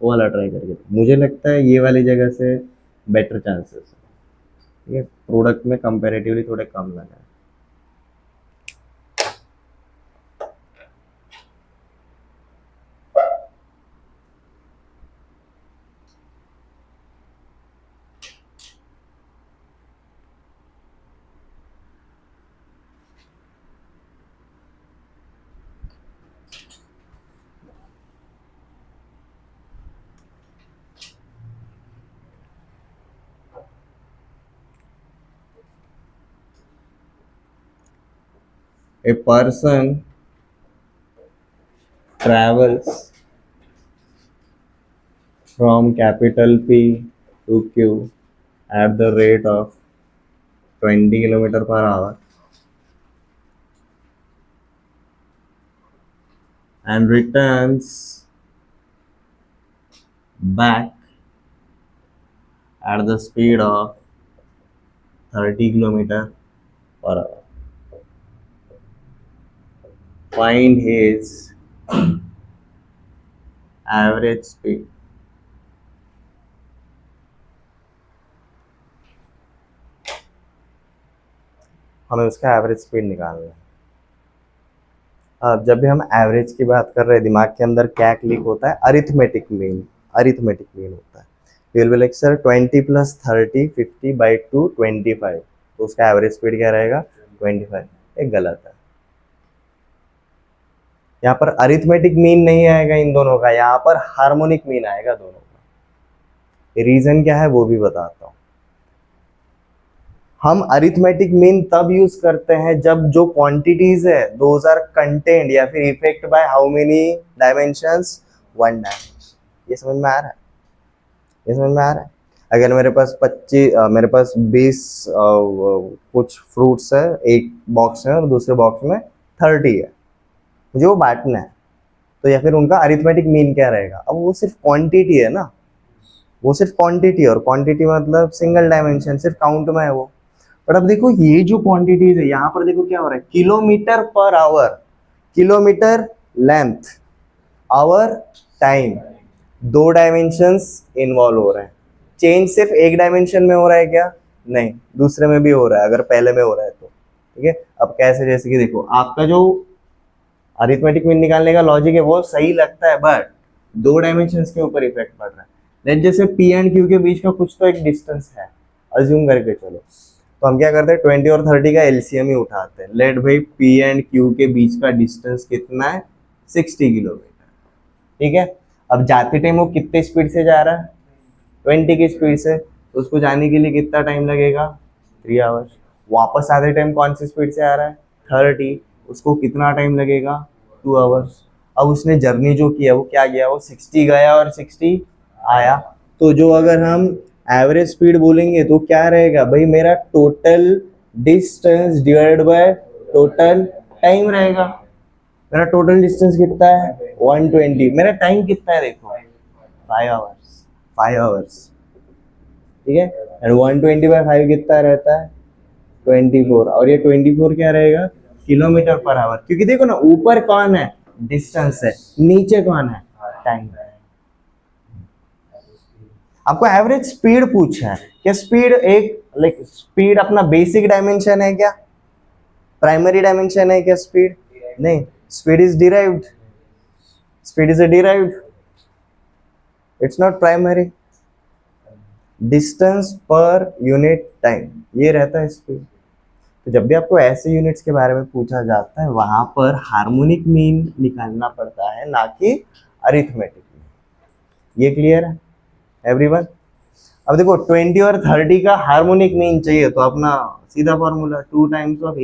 वो वाला ट्राई करके देखो। मुझे लगता है ये वाली जगह से बेटर चांसेस है। ठीक है, प्रोडक्ट में कंपैरेटिवली थोड़े कम लगा है। A person travels from capital P to Q at the rate of 20 kilometer per hour and returns back at the speed of 30 kilometer per hour. Find his average speed. हमें उसका average speed निकालना है। अब जब भी हम average की बात कर रहे हैं, दिमाग के अंदर क्या क्लिक होता है, अरिथमेटिक मीन, अरिथमेटिक मीन होता है। विल बी लाइक सर 20 + 30 50/2 25, तो उसका एवरेज स्पीड क्या रहेगा 25। एक गलत है, यहाँ पर अरिथमेटिक मीन नहीं आएगा इन दोनों का, यहाँ पर हार्मोनिक मीन आएगा दोनों का। रीजन क्या है वो भी बताता हूँ। हम अरिथमेटिक मीन तब यूज करते हैं जब जो क्वांटिटीज है दोज आर कंटेंट या फिर effect by how many dimensions, 1 dimension. ये समझ में आ रहा है, ये समझ में आ रहा है। अगर मेरे पास 20 कुछ फ्रूट्स है, एक बॉक्स है और दूसरे बॉक्स में 30 है, मुझे वो बांटना है, तो या फिर उनका अरिथमेटिक मीन क्या रहेगा। अब वो सिर्फ क्वांटिटी है ना, वो सिर्फ क्वांटिटी, और क्वांटिटी मतलब सिंगल डायमेंशन, सिर्फ काउंट में है वो। बट अब देखो ये जो क्वांटिटीज है, यहाँ पर देखो क्या हो रहा है, kilometre per hour, kilometre length, hour time, 2 dimensions involve हो रहे हैं। चेंज सिर्फ एक डायमेंशन में हो रहा है क्या, नहीं, दूसरे में भी हो रहा है अगर पहले में हो रहा है तो। ठीक है, अब कैसे, जैसे कि देखो आपका जो अरिथमेटिक मीन निकालने का लॉजिक है वो सही लगता है, बट 2 डायमेंशंस के ऊपर इफेक्ट पड़ रहा है। लेट जैसे पी एंड क्यू के बीच का कुछ तो एक डिस्टेंस है, अज्यूम करके चलो, तो हम क्या करते हैं 20 और 30 का एलसीएम ही उठाते हैं। लेट भाई पी एंड क्यू के बीच का डिस्टेंस कितना है, 60 किलोमीटर। ठीक है, अब जाते टाइम वो कितने स्पीड से जा रहा है, 20 की स्पीड से, तो उसको जाने के लिए कितना टाइम लगेगा, 3 आवर्स। वापस आते टाइम कौन सी स्पीड से आ रहा है, 30, उसको कितना टाइम लगेगा, 2 आवर्स। अब उसने जर्नी जो किया वो क्या गया, वो 60 गया और 60 आया। तो जो अगर हम एवरेज स्पीड बोलेंगे तो क्या रहेगा भाई, मेरा total distance divide by total time रहेगा। मेरा टोटल डिस्टेंस कितना है 120, मेरा टाइम कितना है देखो 5 आवर्स, 5 आवर्स, ठीक है। एंड 120/5 कितना रहता है 24, और ये 24 क्या रहेगा किलोमीटर पर आवर, क्योंकि देखो ना ऊपर कौन है डिस्टेंस है, नीचे कौन है टाइम है। आपको एवरेज स्पीड पूछा है, क्या स्पीड एक लाइक स्पीड अपना बेसिक डायमेंशन है क्या, प्राइमरी डायमेंशन है क्या स्पीड, नहीं, speed is derived, speed is a derived, it's not primary. Distance per unit time ये रहता है स्पीड। तो जब भी आपको ऐसे यूनिट्स के बारे में पूछा जाता है वहां पर हार्मोनिक मीन निकालना पड़ता है, ना कि अरिथमेटिक मीन। ये क्लियर है एवरीवन? अब देखो 20 और 30 का हार्मोनिक मीन चाहिए तो अपना सीधा formula 2 times of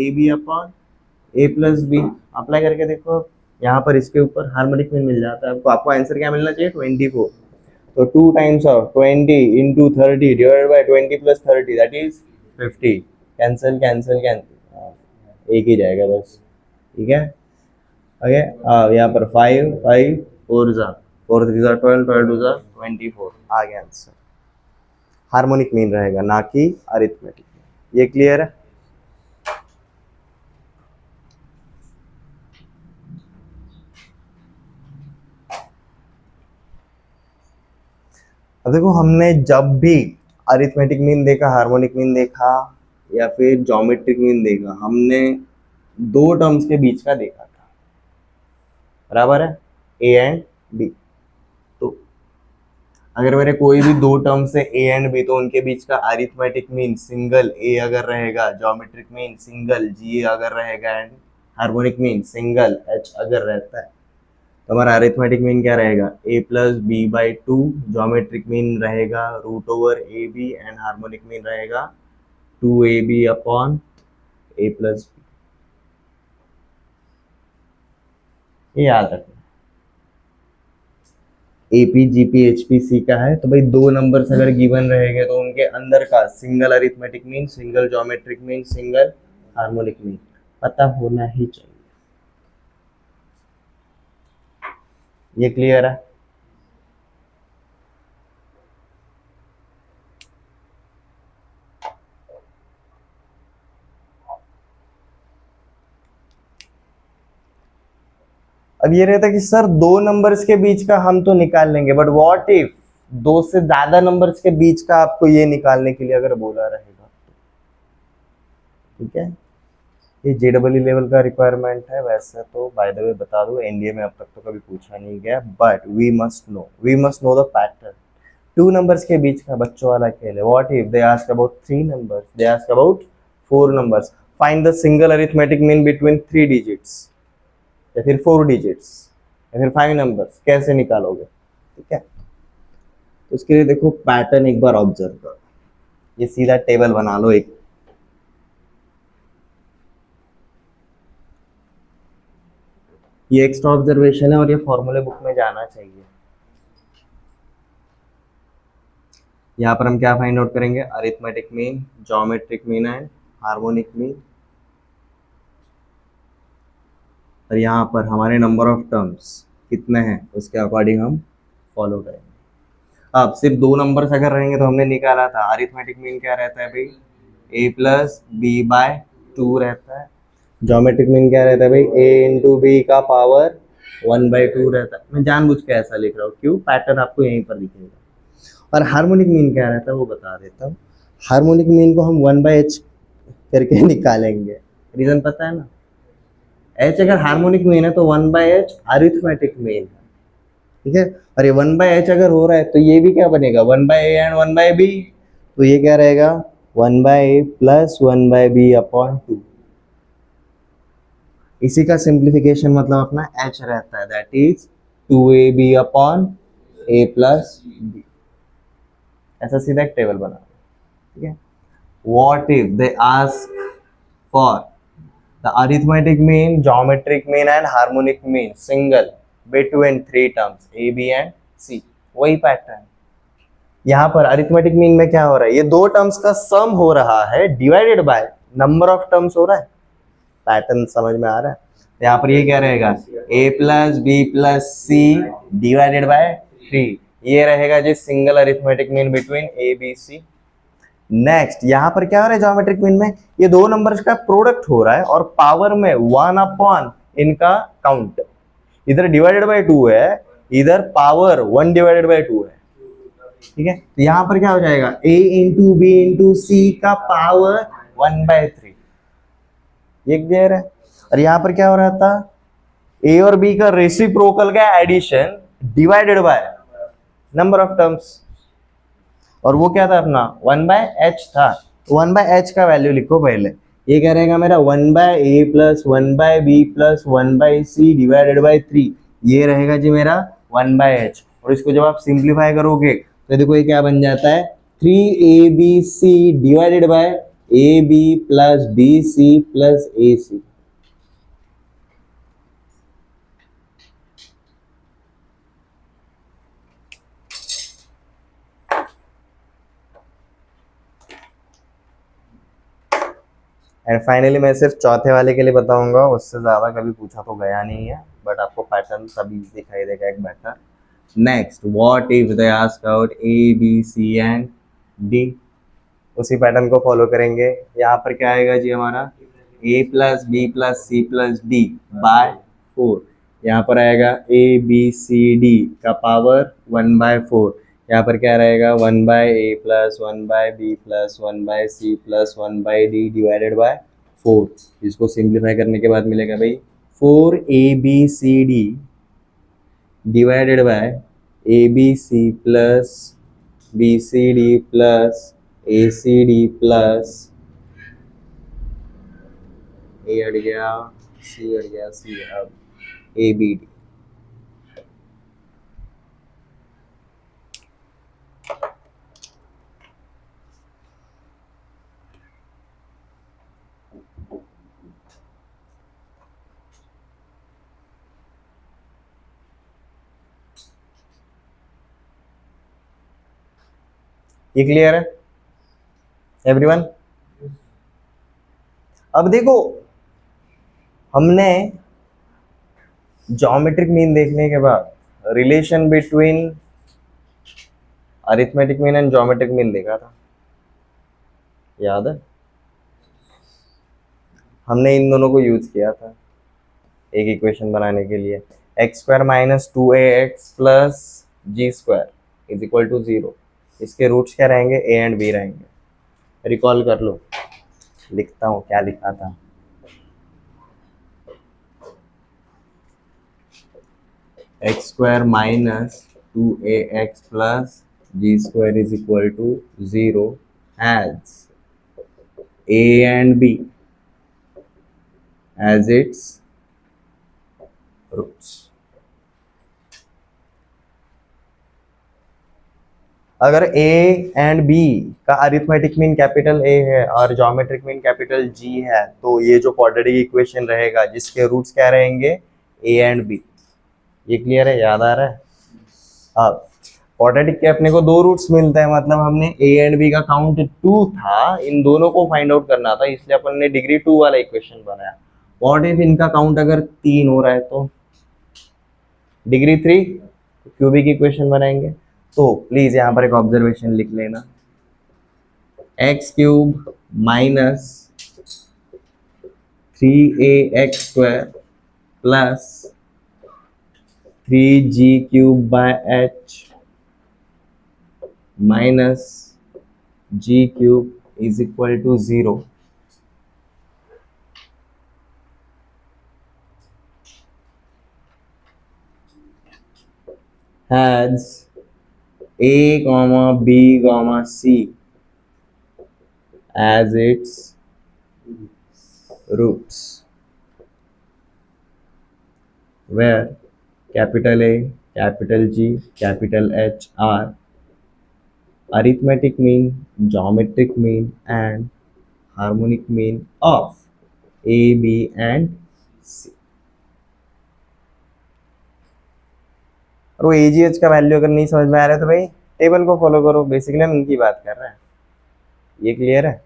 A plus B apply करके देखो, यहाँ पर इसके ऊपर हार्मोनिक मीन मिल जाता है आपको। आपको आंसर क्या मिलना चाहिए 24। तो 2 times of 20 into 30 divided by 20 plus 30 that is 50। Cancel cancel cancel, एक ही जाएगा बस, ठीक है। ओके, यहाँ पर 5 5 4 जा 4 3 जा 12 12 2 जा 24 आ गया आंसर। हार्मोनिक मीन रहेगा ना कि अरिथमेटिक। ये क्लियर है? अब देखो हमने जब भी अरिथमेटिक मीन देखा, हार्मोनिक मीन देखा या फिर ज्योमेट्रिक मीन देखा, हमने दो टर्म्स के बीच का देखा था, बराबर है, ए एंड बी। तो अगर मेरे कोई भी दो टर्म्स है ए एंड बी तो उनके बीच का अरिथमेटिक मीन सिंगल ए अगर रहेगा, ज्योमेट्रिक मीन सिंगल जी अगर रहेगा, and harmonic mean single H अगर रहता है, तो हमारा अरिथमेटिक मीन क्या रहेगा a+b/2, ज्योमेट्रिक मीन रहेगा √ab एंड हार्मोनिक मीन रहेगा 2ab/a+b। ये याद रखना। एपी जीपी एचपीसी का है तो भाई दो नंबर्स अगर गिवन रहेंगे तो उनके अंदर का single arithmetic mean, single geometric mean, single harmonic mean पता होना ही चाहिए। ये क्लियर है? अब ये रहता है कि सर दो नंबर्स के बीच का हम तो निकाल लेंगे, बट व्हाट इफ दो से ज्यादा नंबर्स के बीच का आपको ये निकालने के लिए अगर बोला रहेगा, ठीक है। ये जेडब्ल्यू लेवल का रिक्वायरमेंट है, वैसे तो बाय द वे बता दूं एनडीए में अब तक तो कभी पूछा नहीं गया, but we must know the pattern. Two numbers के बीच का बच्चों वाला खेल है। What if they ask about three numbers, they ask about four numbers, find the single arithmetic mean between 3 digits या फिर 4 डिजिट्स या फिर 5 नंबर्स, कैसे निकालोगे, ठीक है। तो उसके लिए देखो पैटर्न एक बार ऑब्जर्व करो, ये सीधा टेबल बना लो एक, ये एक्स्ट्रा ऑब्जर्वेशन है और ये फॉर्मूले बुक में जाना चाहिए। यहाँ पर हम क्या फाइंड आउट करेंगे, arithmetic mean, geometric mean and harmonic mean, और यहाँ पर हमारे नंबर ऑफ टर्म्स कितने हैं उसके अकॉर्डिंग हम फॉलो करेंगे। अब सिर्फ दो नंबर्स अगर रहेंगे तो हमने निकाला था अरिथमेटिक मीन क्या रहता है भाई a+b/2 रहता है, ज्योमेट्रिक मीन क्या रहता है भाई a×b का पावर 1/2 रहता है। मैं जानबूझ के ऐसा लिख रहा हूँ, क्यों, पैटर्न आपको यहीं पर दिखेगा। और हार्मोनिक मीन क्या रहता है वो बता देता हूँ। हार्मोनिक मीन को हम 1/h करके निकालेंगे, रीजन पता है ना, h अगर हार्मोनिक मीन है तो 1/h अरिथमेटिक मीन है, ठीक है। और ये 1/h अगर हो रहा है तो ये भी क्या बनेगा 1/a एंड 1/b, तो ये क्या रहेगा 1/a प्लस 1/b/2। इसी का सिंप्लीफिकेशन मतलब अपना h रहता है, दैट इज 2ab/a+b। ऐसा सीधा एक टेबल बना, ठीक है। What if they ask for the arithmetic mean, geometric mean and harmonic mean single between three terms A B and C. वही पैटर्न यहाँ पर अरिथमेटिक मीन में क्या हो रहा है, ये दो टर्म्स का सम हो रहा है divided by number of terms हो रहा है। पैटर्न समझ में आ रहा है? यहाँ पर ये क्या रहेगा, a plus B plus C divided by 3, ये रहेगा जी single arithmetic mean between A B C. Next यहाँ पर क्या हो रहा है, ज्योमेट्रिक मीन में ये दो नंबर्स का प्रोडक्ट हो रहा है और पावर में 1 अपॉन इनका काउंट, इधर डिवाइडेड बाय 2 है, इधर पावर 1 डिवाइडेड बाय 2 है। ठीक है, तो यहाँ पर क्या हो जाएगा, a इंटू बी इंटू सी का पावर 1/3, ये क्लियर है। और यहाँ पर क्या हो रहा था, a और b का रेसिप्रोकल का addition divided by number of terms, और वो क्या था अपना 1/h था। 1/h का वैल्यू लिखो पहले, ये क्या रहेगा मेरा 1/a plus 1/b plus 1/c divided by 3, ये रहेगा जी मेरा 1/h। और इसको जब आप सिंप्लीफाई करोगे तो देखो ये क्या बन जाता है, 3abc divided by ab plus bc plus ac। And finally मैं सिर्फ चौथे वाले के लिए बताऊंगा, उससे ज़्यादा कभी पूछा तो गया नहीं है, बट आपको पैटर्न तभी दिखाई देगा एक better. Next, what if they ask out A B C and D, उसी पैटर्न को फॉलो करेंगे। यहाँ पर क्या आएगा जी हमारा a plus B plus C plus D by 4, यहाँ पर आएगा a b c d का पावर 1/4, यहाँ पर क्या रहेगा 1/a plus 1/b plus 1/c plus 1/d divided by 4। इसको सिंप्लीफाई करने के बाद मिलेगा भाई 4abcd divided bye abc plus bcd plus acd plus A हट गया, सी हट गया, सी अब abd। ये क्लियर है एवरीवन? अब देखो, हमने ज्योमेट्रिक मीन देखने के बाद relation between arithmetic mean and geometric mean देखा था, याद है? हमने इन दोनों को यूज किया था एक इक्वेशन बनाने के लिए, X square minus 2ax plus G square is equal to 0। इसके रूट्स क्या रहेंगे, a एंड b रहेंगे। रिकॉल कर लो, लिखता हूँ क्या लिखा था। X square minus 2ax plus G square is equal to 0 has a and b as its roots। अगर a एंड b का अरिथमेटिक मीन कैपिटल A है और ज्योमेट्रिक मीन कैपिटल G है, तो ये जो क्वाड्रेटिक इक्वेशन रहेगा जिसके रूट्स क्या रहेंगे, a एंड b। ये क्लियर है, याद आ रहा है? अब क्वाड्रेटिक के अपने को दो रूट्स मिलते हैं, मतलब हमने a एंड b का काउंट 2 था, इन दोनों को फाइंड आउट करना था, इसलिए अपन ने डिग्री 2 वाला इक्वेशन बनाया। व्हाट इफ इनका काउंट अगर 3 हो रहा है तो डिग्री 3 क्यूबिक इक्वेशन बनाएंगे। तो प्लीज यहाँ पर एक ऑब्जर्वेशन लिख लेना, X cube minus 3ax square plus 3g cube by h minus g cube is equal to 0 has a comma b comma c as its roots, where capital A, capital G, capital H are arithmetic mean, geometric mean and harmonic mean of A B and C. और वो AGH का value अगर नहीं समझ में आ रहा है तो भाई टेबल को फॉलो करो, बेसिकली हम उनकी बात कर रहे हैं। ये क्लियर है?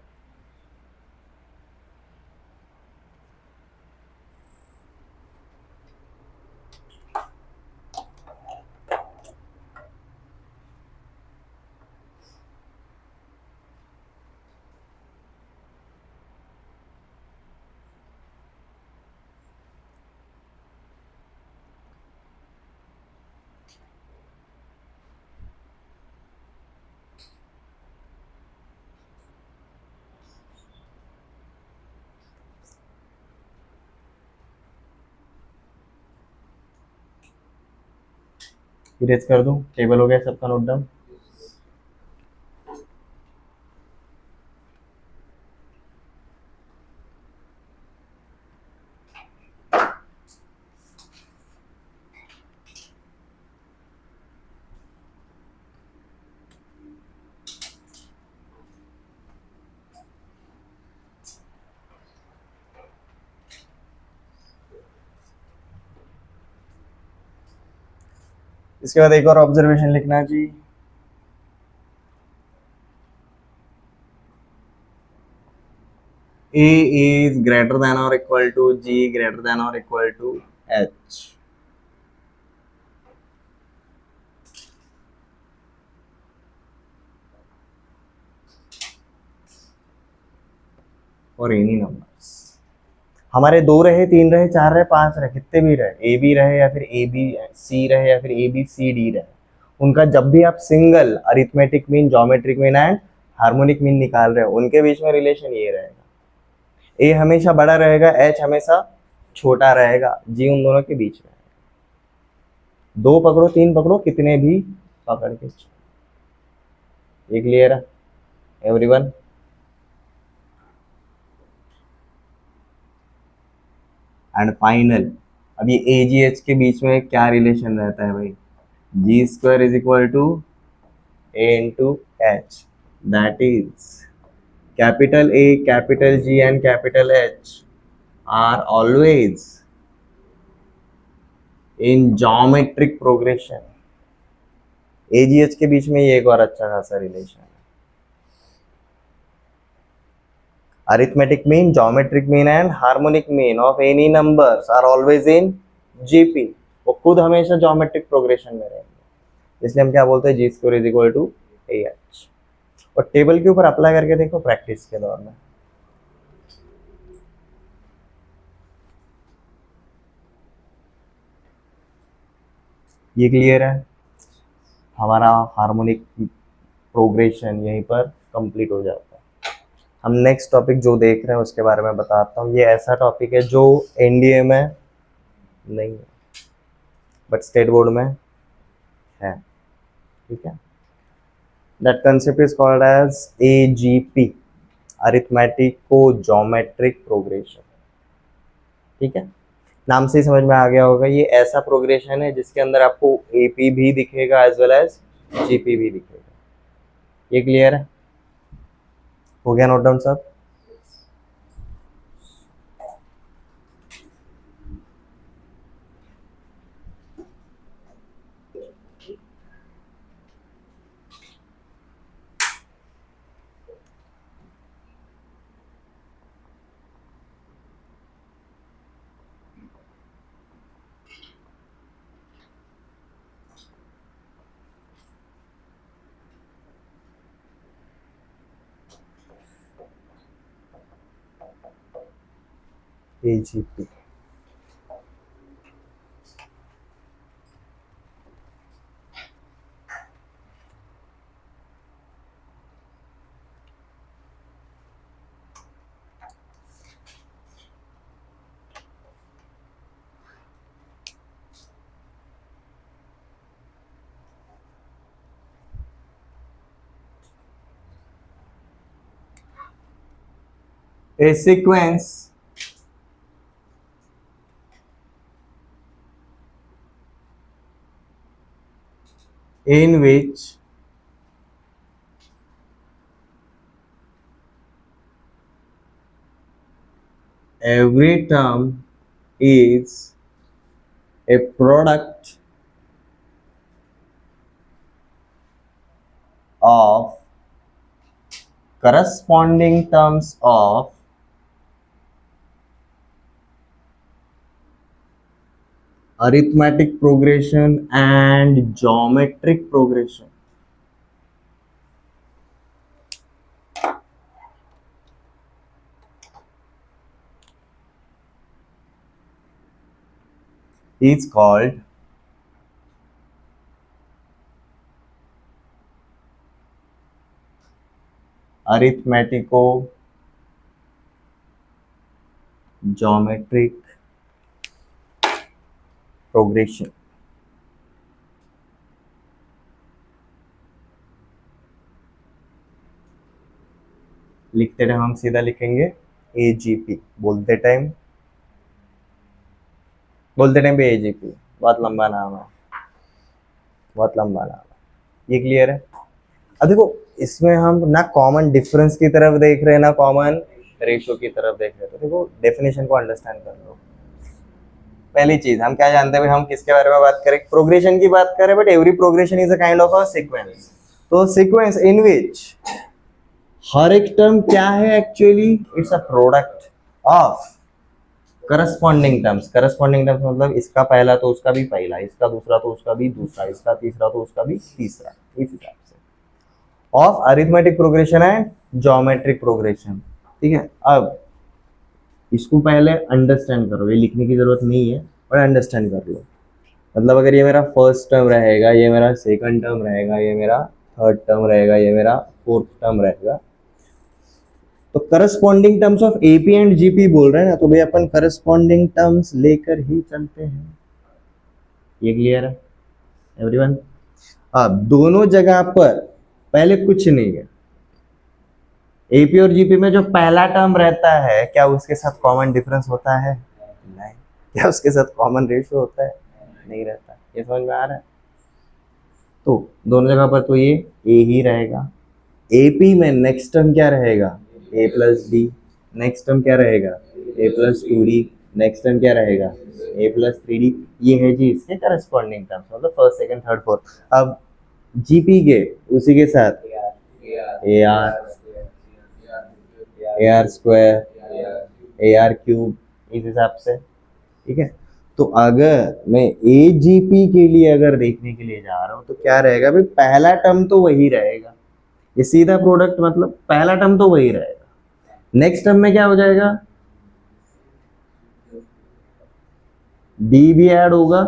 इरेज कर दूं? टेबल हो गया सबका नोट डाउन? इसके बाद एक और ऑब्जर्वेशन लिखना जी। A is greater than or equal to G greater than or equal to H. और एनी नंबर्स हमारे दो रहे, तीन रहे, चार रहे, पांच रहे, कितने भी रहे, ए बी रहे या फिर ए बी सी रहे या फिर ए बी सी डी रहे, उनका जब भी आप single arithmetic mean, geometric mean and harmonic mean निकाल रहे हो, उनके बीच में रिलेशन ये रहेगा, ए हमेशा बड़ा रहेगा, एच हमेशा छोटा रहेगा, जी उन दोनों के बीच में। दो पकड़ो, तीन पकड़ो, कितने भी पकड़ के चलो। ये क्लियर है एवरीवन? एंड फाइनल, अब ये ए जी एच के बीच में क्या रिलेशन रहता है भाई? G square is equal to A into H, that is capital A, capital G and capital H are always in geometric progression. A G H के बीच में ये एक और अच्छा खासा रिलेशन है। Arithmetic mean, geometric mean and harmonic mean of any numbers are always in GP। वो खुद हमेशा geometric progression में रहेंगे, इसलिए हम क्या बोलते हैं, G square is equal to A H. और टेबल के ऊपर अप्लाई करके देखो प्रैक्टिस के दौर में। ये क्लियर है? हमारा हार्मोनिक प्रोग्रेशन यहीं पर कंप्लीट हो जाता है। हम नेक्स्ट टॉपिक जो देख रहे हैं उसके बारे में बताता हूँ। ये ऐसा टॉपिक है जो एनडीए में नहीं है बट स्टेट बोर्ड में है, ठीक है? That concept is called as AGP, arithmetico geometric progression, ठीक है? नाम से ही समझ में आ गया होगा, ये ऐसा प्रोग्रेशन है जिसके अंदर आपको AP भी दिखेगा एज वेल एज GP भी दिखेगा। ये क्लियर है? हो गया नोट डाउन सब? AGP a sequence in which every term is a product of corresponding terms of arithmetic progression and geometric progression. Is called arithmetico geometric progression. लिखते time हम सीधा लिखेंगे AGP, बोलते टाइम भी AGP, बहुत लंबा नाम है, बहुत लंबा नाम है। ये क्लियर है? अब देखो इसमें हम ना कॉमन डिफरेंस की तरफ देख रहे हैं ना कॉमन रेशियो की तरफ देख रहे हैं। तो देखो डेफिनेशन को अंडरस्टैंड कर लो। पहली चीज हम क्या जानते हैं, हम किसके बारे में बात करें, प्रोग्रेशन की बात करें, but every progression is a kind of a sequence. तो सीक्वेंस इन विच हर एक टर्म क्या है actually, it's a product of corresponding terms. Corresponding terms मतलब इसका पहला तो उसका भी पहला, इसका दूसरा तो उसका भी दूसरा, इसका तीसरा तो उसका भी तीसरा, इस हिसाब से of arithmetic progression and geometric progression. ठीक है, अब इसको पहले अंडरस्टैंड करो, ये लिखने की जरूरत नहीं है, और अंडरस्टैंड कर लो। मतलब अगर ये मेरा फर्स्ट टर्म रहेगा, ये मेरा सेकंड टर्म रहेगा, ये मेरा थर्ड टर्म रहेगा, ये मेरा फोर्थ टर्म रहेगा, तो corresponding terms of AP and GP बोल रहे हैं ना, तो भाई अपन करस्पॉन्डिंग टर्म्स लेकर ही चलते हैं। ये क्लियर है एवरीवन? अब दोनों जगह पर पहले कुछ नहीं है, एपी और जीपी में जो पहला टर्म रहता है क्या उसके साथ कॉमन डिफरेंस होता है? नहीं। क्या उसके साथ कॉमन रेशियो होता है? नहीं रहता। ये समझ में आ रहा है? तो दोनों जगह पर तो ये ए ही रहेगा। एपी में नेक्स्ट टर्म क्या रहेगा? A plus D. Next term क्या रहेगा? A plus two D. Next term क्या रहेगा? A plus three D. ये है जी इसके करस्पॉन्डिंग टर्म्स, मतलब फर्स्ट सेकंड थर्ड फोर्थ। अब जीपी के उसी के साथ A R, A R square, A R cube, इस हिसाब से। ठीक है, तो अगर मैं ए जी पी के लिए अगर देखने के लिए जा रहा हूँ तो क्या रहेगा भाई, पहला टर्म तो वही रहेगा, ये सीधा प्रोडक्ट मतलब पहला टर्म तो वही रहेगा। नेक्स्ट टर्म में क्या हो जाएगा? डी भी ऐड होगा,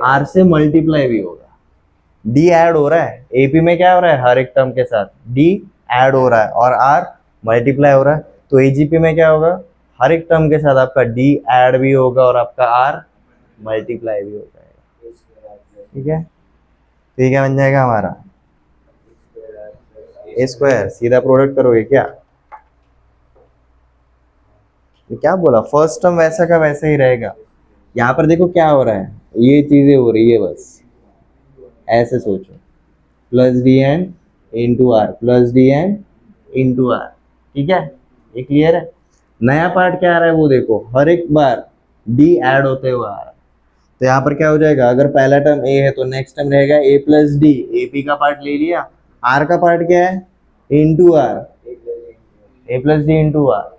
आर से मल्टीप्लाई भी होगा। डी ऐड हो रहा है, एपी में क्या हो रहा है, हर एक टर्म के साथ डी ऐड हो रहा है और आर मल्टीप्लाई हो रहा है। तो एजीपी में क्या होगा, हर एक टर्म के साथ आपका डी ऐड भी होगा और आपका आर मल्टीप्लाई भी हो जाएगा। ठीक है, तो ये क्या बन जाएगा हमारा ए स्क्वायर। सीधा प्रोडक्ट करोगे क्या? तो क्या बोला, फर्स्ट टर्म वैसा का वैसा ही रहेगा। यहाँ पर देखो क्या हो रहा है, ये चीजें हो रही है, बस ऐसे सोचो, plus D N into R, plus D N into R. ठीक है, ये क्लियर है? नया पार्ट क्या आ रहा है वो देखो, हर एक बार डी ऐड होते हुए आ रहा है। तो यहाँ पर क्या हो जाएगा, अगर पहला टर्म ए है तो नेक्स्ट टर्म रहेगा A plus D. A P का पार्ट ले लिया, आर का पार्ट क्या है, into R, A plus D into R.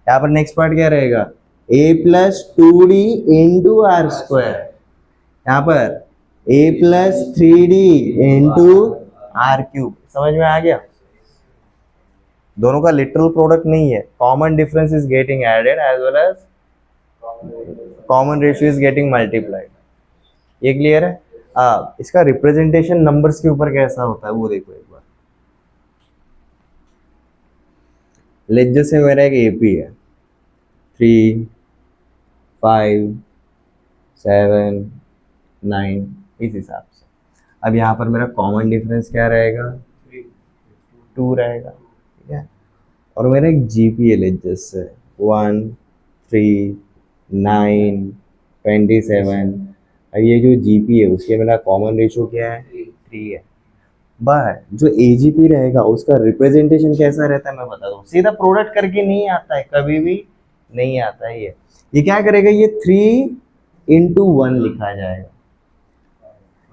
यहाँ पर नेक्स्ट पार्ट क्या रहेगा, A plus two D into R square. यहाँ पर A plus three D into R cube. समझ में आ गया? दोनों का लिटरल प्रोडक्ट नहीं है, common difference is getting added as well as common ratio is getting multiplied. ये क्लियर है? इसका रिप्रेजेंटेशन नंबर्स के ऊपर कैसा होता है वो देखो एक बार। लेट जैसे मेरा एक एपी है, 3, 5, 7, 9, इस हिसाब से। अब यहाँ पर मेरा कॉमन डिफरेंस क्या रहेगा, 2 रहेगा। ठीक है, और मेरा एक जीपी है लेट जैसे 1, 3, 9, 27। अब ये जो जीपी है उसके मेरा कॉमन रेशियो क्या है, 3 है। बट जो एजीपी रहेगा उसका रिप्रेजेंटेशन कैसा रहता है मैं बता दूं, सीधा प्रोडक्ट करके नहीं आता है कभी भी। नहीं आता है ये क्या करेगा, ये 3 into 1 लिखा जाएगा,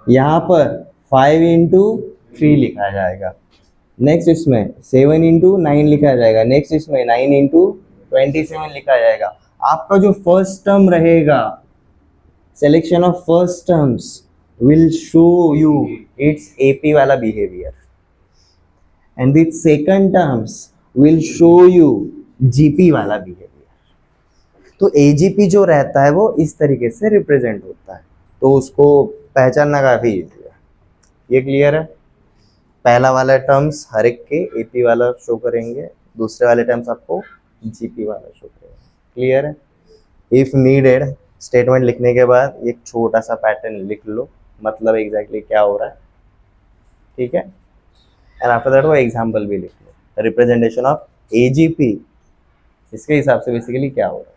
यहाँ पर 5 into 3 लिखा जाएगा, नेक्स्ट इसमें 7 into 9 लिखा जाएगा, नेक्स्ट इसमें 9 into 27 लिखा जाएगा। आपका जो फर्स्ट टर्म रहेगा, selection of first terms will show you its AP वाला behavior and the second terms will show you GP वाला behavior। तो AGP जो रहता है वो इस तरीके से रिप्रेजेंट होता है, तो उसको पहचानना काफी इजी है। ये क्लियर है? पहला वाला टर्म्स हर एक के AP वाला शो करेंगे, दूसरे वाले टर्म्स आपको GP वाला शो करेंगे। क्लियर है? इफ नीडेड स्टेटमेंट लिखने के बाद एक छोटा सा पैटर्न लिख लो, मतलब एग्जैक्टली क्या हो रहा है, ठीक है, एंड आफ्टर दैट वो एग्जांपल भी लिख लो, रिप्रेजेंटेशन ऑफ AGP, इसके हिसाब से बेसिकली क्या हो रहा है।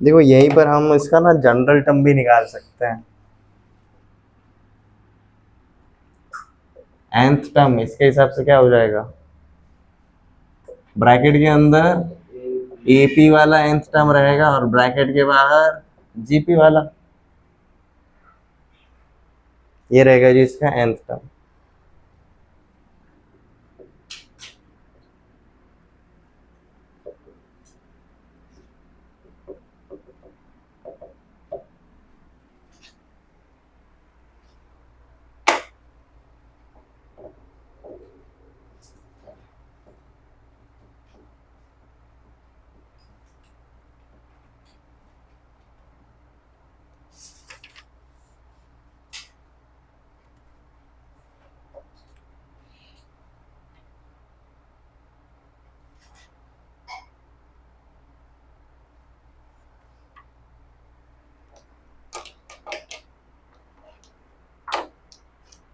देखो यहीं पर हम इसका ना जनरल टर्म भी निकाल सकते हैं, nth टर्म इसके हिसाब से क्या हो जाएगा, ब्रैकेट के अंदर AP वाला nth टर्म रहेगा और ब्रैकेट के बाहर GP वाला, ये रहेगा जी इसका nth टर्म।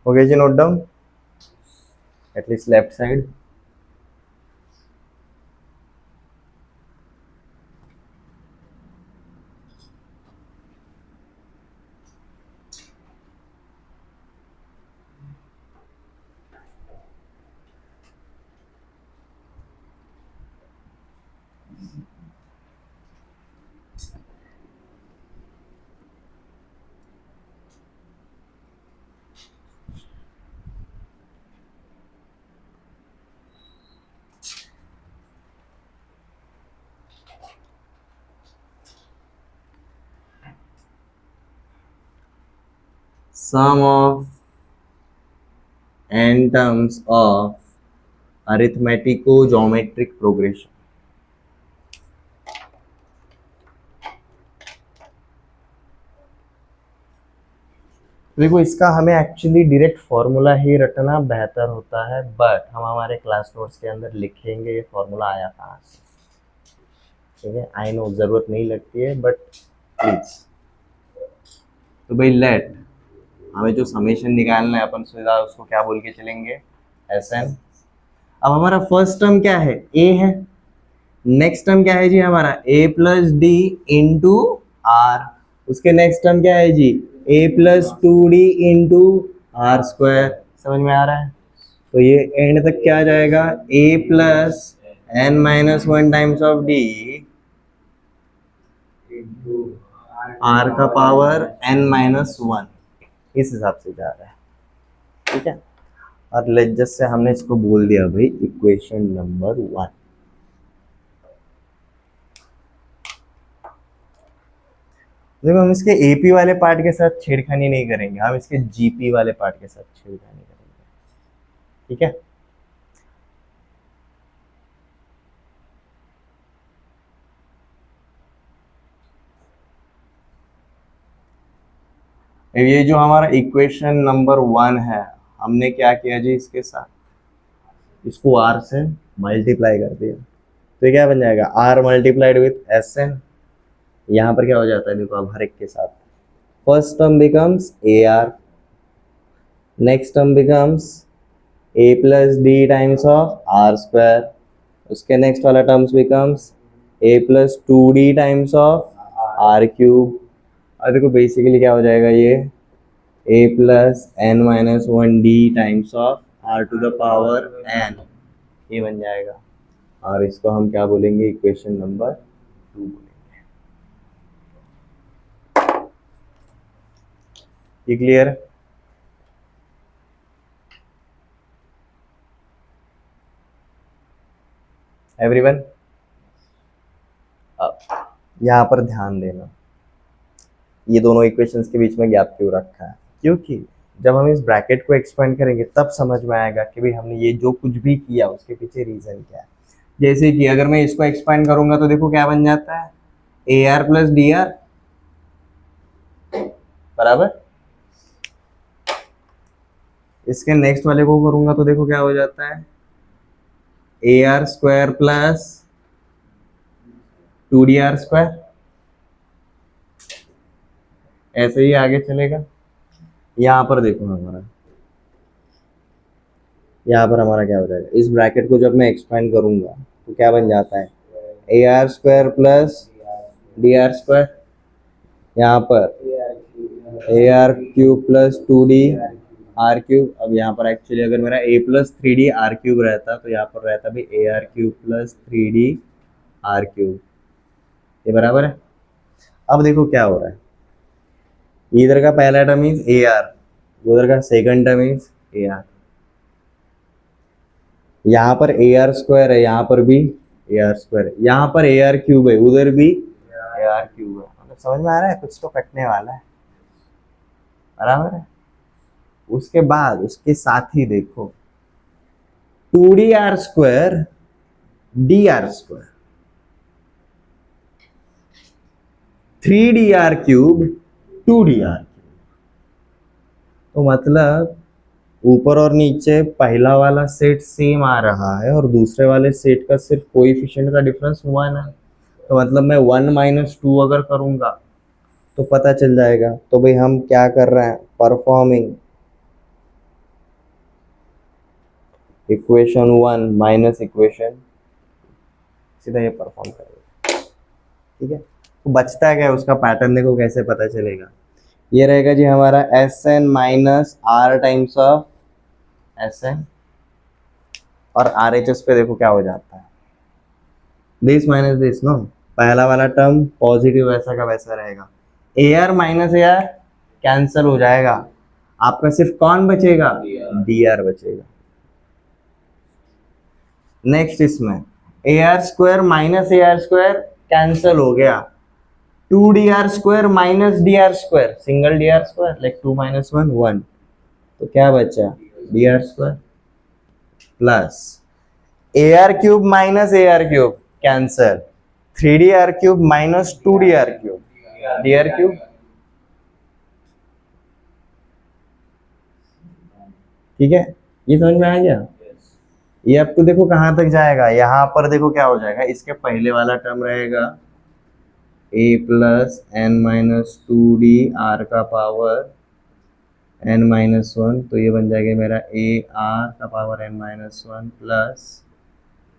ओके जी, note down at least left side. Sum of n terms of arithmetico-geometric progression। देखो इसका हमें एक्चुअली डायरेक्ट फॉर्मूला ही रटना बेहतर होता है, बट हम हमारे क्लास नोट्स के अंदर लिखेंगे ये फॉर्मूला आया कहाँ से, ठीक है। आई नो जरूरत नहीं लगती है बट प्लीज। तो भाई लेट, हमें जो समेशन निकालना है अपन सीधा उसको क्या बोल के चलेंगे, Sn। अब हमारा फर्स्ट टर्म क्या है, a है, नेक्स्ट टर्म क्या है जी हमारा a plus D into R, उसके नेक्स्ट टर्म क्या है जी a plus 2d into R square. समझ में आ रहा है? तो ये एंड तक क्या आ जाएगा, a plus n minus 1 times of d r का पावर n माइनस 1, इस हिसाब से जा रहा है, ठीक है। और लेजस से हमने इसको बोल दिया भाई इक्वेशन नंबर 1। देखो हम इसके एपी वाले पार्ट के साथ छेड़खानी नहीं करेंगे, हम इसके जीपी वाले पार्ट के साथ छेड़खानी करेंगे, ठीक है। ये जो हमारा इक्वेशन नंबर 1 है, हमने क्या किया जी, इसके साथ इसको r से मल्टीप्लाई कर दिया, तो ये क्या बन जाएगा, r मल्टीप्लाइड विथ Sn। यहाँ पर क्या हो जाता है, देखो अब हर एक के साथ first term becomes AR, next term becomes a plus D times of r square, उसके नेक्स्ट वाला terms becomes a plus 2d times of r cube. और देखो बेसिकली क्या हो जाएगा, ये A plus N minus one D times of R to the power N, ये बन जाएगा। और इसको हम क्या बोलेंगे, इक्वेशन नंबर 2 बोलेंगे। ये क्लियर है? एवरीवन, अब यहाँ पर ध्यान देना, ये दोनों इक्वेशंस के बीच में गैप क्यों रखा है, क्योंकि जब हम इस ब्रैकेट को एक्सपेंड करेंगे तब समझ में आएगा कि भाई हमने ये जो कुछ भी किया उसके पीछे रीजन क्या है। जैसे कि अगर मैं इसको एक्सपेंड करूंगा तो देखो क्या बन जाता है, A are plus D are बराबर, इसके नेक्स्ट वाले को करूंगा तो देखो क्या हो जाता है, A R square plus 2dr square, ऐसे ही आगे चलेगा। यहाँ पर देखो हमारा, यहाँ पर हमारा क्या हो जाएगा, इस ब्रैकेट को जब मैं एक्सपेंड करूंगा तो क्या बन जाता है, A R square plus D R square, यहाँ पर A R cube plus 2d R cube. अब यहाँ पर एक्चुअली अगर मेरा ए प्लस 3d आर क्यूब रहता तो यहाँ पर रहता भी A R cube plus 3d R cube, ये बराबर है। अब देखो क्या हो रहा है, इधर का पहला टर्म इज ए आर, उधर का second term is A R, यहाँ पर ए आर स्क्वायर है, यहाँ पर भी ए आर स्क्वायर है, यहाँ पर ए आर क्यूब है, उधर भी ए आर क्यूब है। मतलब समझ में आ रहा है, कुछ तो कटने वाला है, बराबर है। उसके बाद उसके साथ ही देखो 2dr square dr square, 3dr cube 2dr cube, तो मतलब ऊपर और नीचे पहला वाला सेट सेम आ रहा है और दूसरे वाले सेट का सिर्फ कोएफिशिएंट का डिफरेंस हुआ ना, तो मतलब मैं 1 माइनस 2 अगर करूंगा तो पता चल जाएगा। तो भाई हम क्या कर रहे हैं, परफॉर्मिंग इक्वेशन 1 माइनस इक्वेशन, सीधा ये परफॉर्म करेगा, ठीक है। तो बचता है क्या, उसका पैटर्न देखो कैसे पता चलेगा, ये रहेगा जी हमारा S N minus R times of S N, और आर एच एस पे देखो क्या हो जाता है, दिस माइनस दिस, नो, पहला वाला टर्म पॉजिटिव वैसा का वैसा रहेगा, A R minus A R cancel हो जाएगा, आपका सिर्फ कौन बचेगा, डी आर बचेगा। नेक्स्ट इसमें ए आर स्क्वायर माइनस ए आर स्क्वायर कैंसल हो गया, 2dr square minus D R square, single D R square like 2 minus 1 1, तो क्या बचा, डी आर स्क्वायर प्लस ए आर क्यूब माइनस ए R cube cancel, 3dr cube minus 2dr cube, D R cube, ठीक है। ये समझ में आ गया, ये अब तो देखो कहां तक जाएगा, यहां पर देखो क्या हो जाएगा, इसके पहले वाला टर्म रहेगा A plus N minus 2d R का पावर एन माइनस 1, तो ये बन जाएगा मेरा ए आर का power N minus 1 plus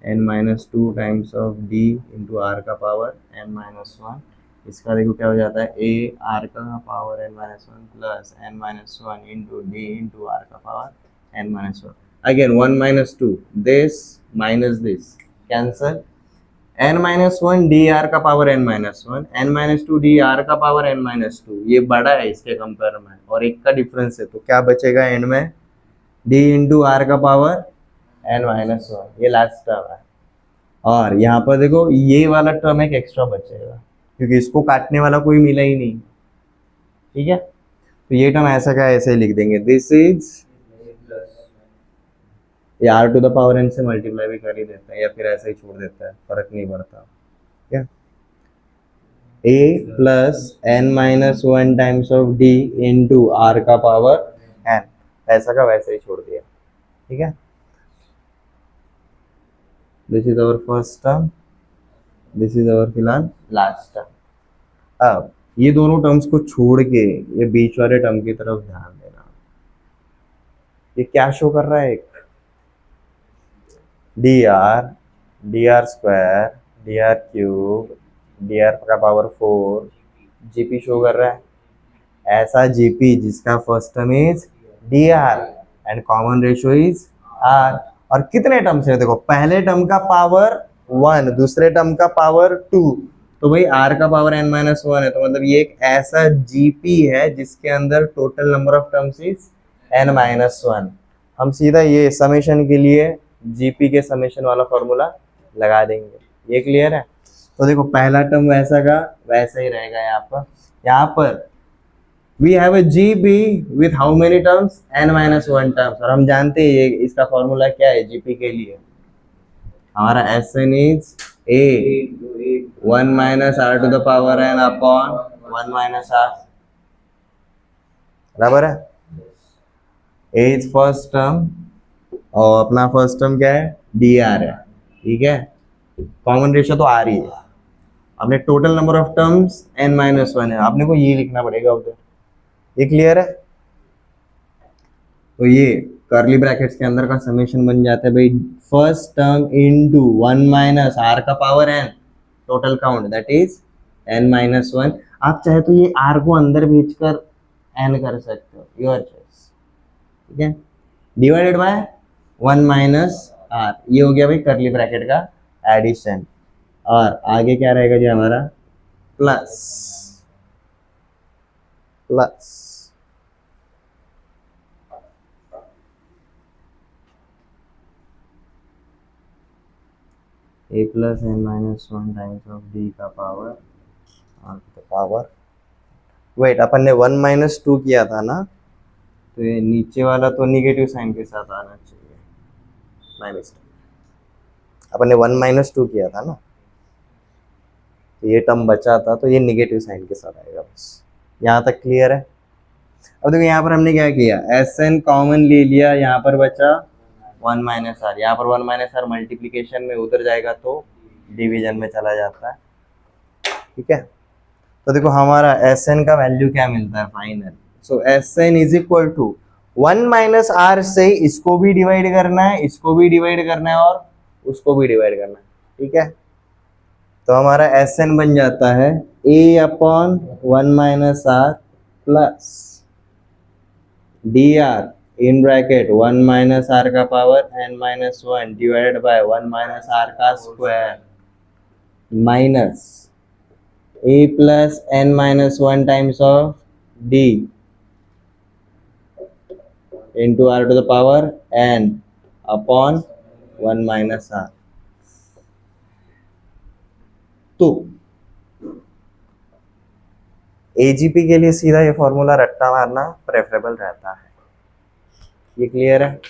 N minus 2 times of D into R का पावर एन माइनस 1, इसका देखो क्या हो जाता है, ए आर का power N minus 1 plus N minus 1 into D into R का power N minus 1, again 1 minus 2, this minus this cancel, n minus 1 dr का power n minus 1, n minus 2 dr का पावर n minus 2, ये बड़ा है इसके compare में और एक का डिफरेंस है, तो क्या बचेगा एंड में, d इंटू आर का पावर n minus 1, ये लास्ट टर्म है। और यहाँ पर देखो ये वाला टर्म एक एक्स्ट्रा बचेगा क्योंकि इसको काटने वाला कोई मिला ही नहीं, ठीक है। तो ये टर्म ऐसा का ऐसे ही लिख देंगे, दिस इज, या R to the power N से मल्टीप्लाई भी कर ही देता है या फिर ऐसे ही छोड़ देता है, फर्क नहीं पड़ता, क्या, A plus N minus 1 times of D into R का पावर एन, ऐसा का वैसे ही छोड़ दिया, ठीक है। This is our first term, this is our फिलहाल लास्ट टर्म। अब ये दोनों टर्म्स को छोड़ के ये बीच वाले टर्म की तरफ ध्यान देना, ये क्या शो कर रहा है, एक D R square D R cube D R का पावर 4 जीपी शो कर रहा है, ऐसा जीपी जिसका first term is D R and common ratio is R. और कितने टर्म्स है देखो, पहले टर्म का पावर 1, दूसरे टर्म का पावर 2, तो भाई आर का पावर n माइनस 1 है, तो मतलब ये एक ऐसा जीपी है जिसके अंदर total number of terms is n minus 1। हम सीधा ये समेशन के लिए जीपी के समेशन वाला फॉर्मूला लगा देंगे। ये क्लियर है? तो देखो पहला टर्म वैसा का वैसा ही रहेगा। यहाँ पर we have a GP with how many terms, n minus 1 terms. और हम जानते हैं ये इसका फॉर्मूला क्या है जीपी के लिए, हमारा S N is A 1 minus R to the power n upon 1 minus R. बराबर है? ए इज फर्स्ट टर्म और अपना फर्स्ट टर्म क्या है, डी आर है। ठीक है, कॉमन रेशियो तो आ रही है। अपने total number of terms n minus 1 है, आपने को ये लिखना पड़ेगा उधर। ये क्लियर है? तो ये कर्ली ब्रैकेट्स के अंदर का समेशन बन जाता है भाई, first term into 1 minus R का power n total count that is n minus 1। आप चाहे तो ये r को अंदर भेजकर n कर सकते हो, योर चॉइस। ठीक है, डिवाइडेड बाय 1 माइनस आर, ये हो गया भाई कर्ली ब्रैकेट का एडिशन। और आगे क्या रहेगा जी हमारा, plus plus a plus n minus 1 times of d का power r to the power. Wait, अपन ने 1 माइनस 2 किया था ना, तो ये नीचे वाला तो निगेटिव साइन के साथ आना चाहिए, माय मिस्टेक। अपन ने 1 माइनस 2 किया था ना, तो ये टर्म बचा था, तो ये निगेटिव साइन के साथ आएगा बस। यहाँ तक क्लियर है? अब देखो यहाँ पर हमने क्या किया, एस एन कॉमन ले लिया, यहाँ पर बचा 1 माइनस आर। यहाँ पर 1 माइनस आर मल्टीप्लीकेशन में उधर जाएगा तो डिवीजन में चला जाता है। ठीक है, तो देखो हमारा एस एन का वैल्यू क्या मिलता है final. So S N is equal to 1 minus R से इसको भी डिवाइड करना है, इसको भी डिवाइड करना है और उसको भी डिवाइड करना है। ठीक है, तो हमारा एस एन बन जाता है A upon 1 minus R plus D R in bracket 1 minus R का power n minus 1 divided by 1 minus R का square minus a plus n minus 1 times of d into R to the power n upon 1 minus R. तो AGP के लिए सीधा ये formula रट्टा मारना preferable रहता है। ये क्लियर है?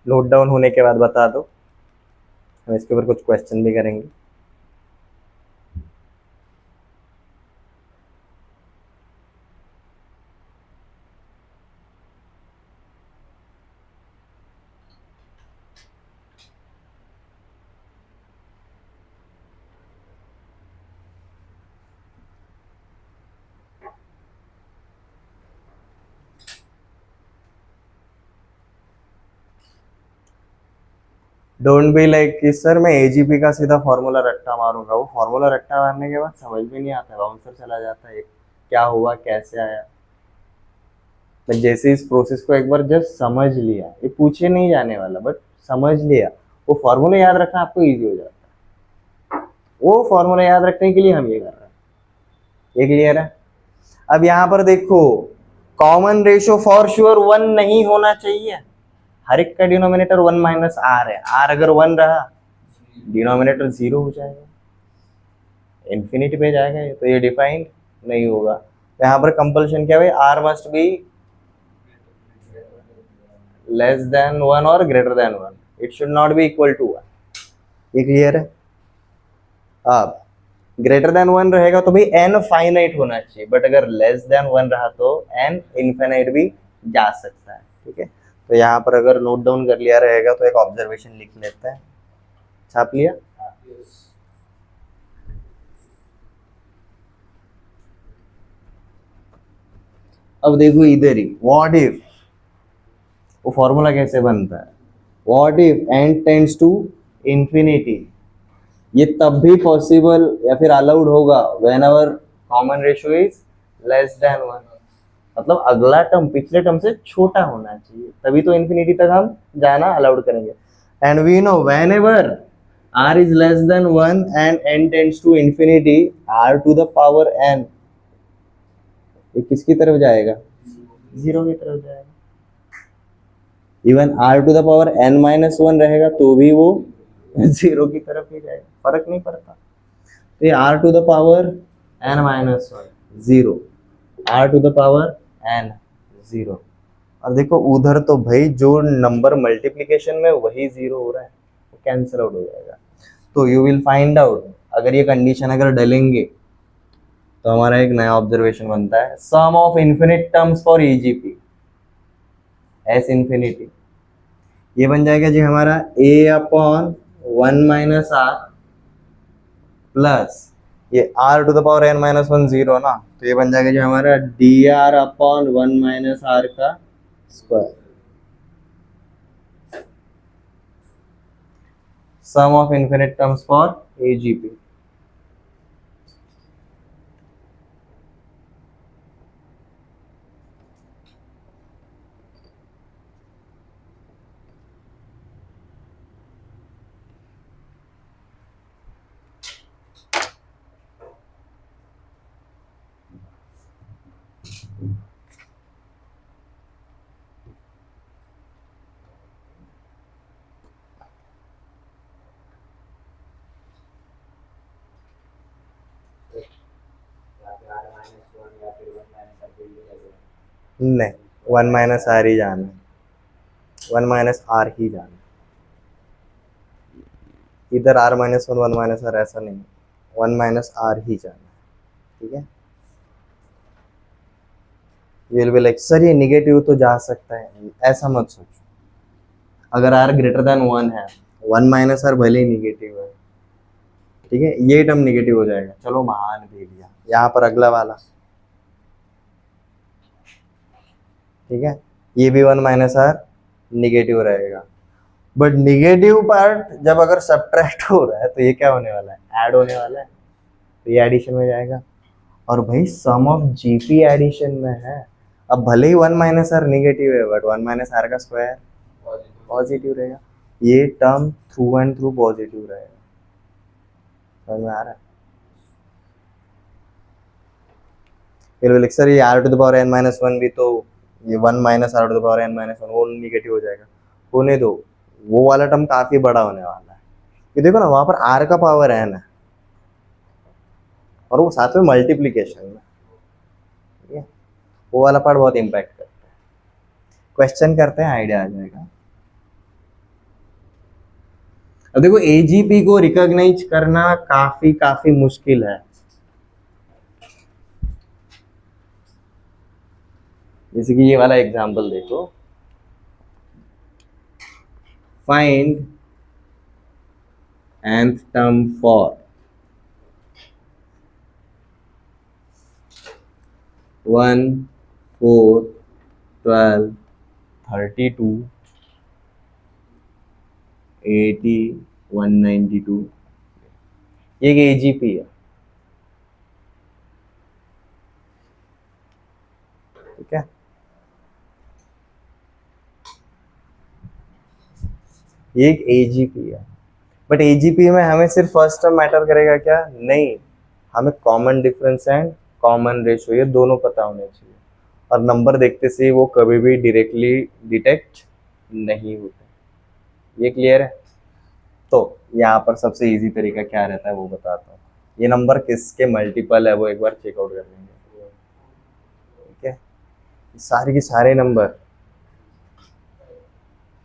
नोट डाउन होने के बाद बता दो, हम इसके ऊपर कुछ क्वेश्चन भी करेंगे। डोंट बी लाइक कि सर मैं एजीपी का सीधा फॉर्मूला रट्टा मारूंगा। वो फॉर्मूला रट्टा मारने के बाद समझ में नहीं आता, बाउंसर चला जाता है, क्या हुआ कैसे आया। मैं जैसे इस प्रोसेस को एक बार जस्ट समझ लिया, ये पूछे नहीं जाने वाला बट समझ लिया, वो फॉर्मूला याद रखना आपको इजी हो जाता है। वो फॉर्मूला याद रखने के लिए हम ये कर रहे हैं। ये क्लियर है? अब यहाँ पर देखो, कॉमन रेशियो फॉर श्योर 1 नहीं होना चाहिए। हर एक का डिनोमिनेटर 1 माइनस आर है। आर अगर 1 रहा, डिनोमिनेटर 0 हो जाएगा, इन्फिनिटी पे जाएगा ये, तो ये डिफाइंड नहीं होगा। यहाँ पर कंपल्शन क्या है, R must be less than one और greater than one, it should not be equal to one. ये क्लियर है? अब ग्रेटर देन वन रहेगा तो भाई एन फाइनाइट होना चाहिए, बट अगर लेस देन वन रहा तो एन इनफाइनाइट भी जा सकता है। ठीक है, तो यहाँ पर अगर नोट डाउन कर लिया रहेगा तो एक ऑब्जर्वेशन लिख लेते हैं, छाप लिया। अब देखो इधर ही, व्हाट इफ, वो फॉर्मूला कैसे बनता है, what if N tends to infinity, ये तब भी पॉसिबल या फिर अलाउड होगा whenever common ratio is less than one, मतलब अगला टर्म पिछले टर्म से छोटा होना चाहिए, तभी तो इन्फिनिटी तक हम जाना अलाउड करेंगे। And we know whenever R is less than one and N tends to infinity, R to the power N ये किसकी तरफ जाएगा, जीरो की तरफ जाएगा। Even R to the power N minus one रहेगा तो भी वो जीरो की तरफ ही जाएगा, फर्क नहीं पड़ता। तो ये R to the power N minus one zero, R to the power N zero, और देखो उधर तो भाई जो नंबर मल्टीप्लीकेशन में वही जीरो हो रहा है, वो कैंसिल आउट हो जाएगा। तो यू विल फाइंड आउट, अगर ये कंडीशन अगर डलेंगे तो हमारा एक नया ऑब्जर्वेशन बनता है, sum of infinite terms for AGP S infinity, ये बन जाएगा जी हमारा a upon one minus R plus ये r to the power n minus one zero ना, तो ये बन जाएगा जी हमारा dr upon one minus R का square, sum of infinite terms for AGP। नहीं, वन माइनस आर ही जाना, वन माइनस आर ही जाना, इधर R minus one minus R ऐसा नहीं, वन माइनस आर ही जाना। ठीक है, ये विल बी लाइक सर ये निगेटिव तो जा सकता है, ऐसा मत सोचो। अगर आर ग्रेटर देन वन है, वन माइनस आर भले ही निगेटिव है, ठीक है, ये टर्म निगेटिव हो जाएगा, चलो मान भी लिया। यहाँ पर अगला वाला, ठीक है, ये भी वन माइनस आर निगेटिव रहेगा, बट निगेटिव पार्ट जब अगर सब्ट्रैक्ट हो रहा है तो ये क्या होने वाला है, ऐड होने वाला है, तो ये एडिशन में जाएगा। और भाई सम ऑफ जीपी एडिशन में है, अब भले ही वन माइनस आर निगेटिव है बट वन माइनस आर का स्क्वायर पॉजिटिव रहेगा, ये term through and through positive रहेगा। समझ में आ रहा है? फिर सर ये R to the power N minus one भी तो, ये one minus R to the power N minus one वो निगेटिव हो जाएगा, होने दो, वो वाला टर्म काफी बड़ा होने वाला है। ये देखो ना वहां पर आर का पावर एन है और वो साथ में मल्टीप्लीकेशन में, ठीक है, वो वाला पार्ट बहुत इम्पैक्ट करता है। क्वेश्चन करते हैं, आइडिया आ जाएगा। अब देखो एजीपी को रिकॉग्नाइज करना काफी काफी मुश्किल है। जैसे कि ये वाला एग्जांपल देखो, फाइंड nth term for 1, 4, 12, 32, 80, 192, ये एक एजीपी है, ठीक है। ये एक एजीपी है, बट एजीपी में हमें सिर्फ फर्स्ट टर्म मैटर करेगा क्या, नहीं, हमें common difference and common ratio ये दोनों पता होने चाहिए, और नंबर देखते से वो कभी भी डायरेक्टली डिटेक्ट नहीं होते। ये क्लियर है? तो यहाँ पर सबसे इजी तरीका क्या रहता है वो बताता हूँ। ये नंबर किसके मल्टीपल है वो एक बार चेकआउट कर लेंगे। सारे के सारे नंबर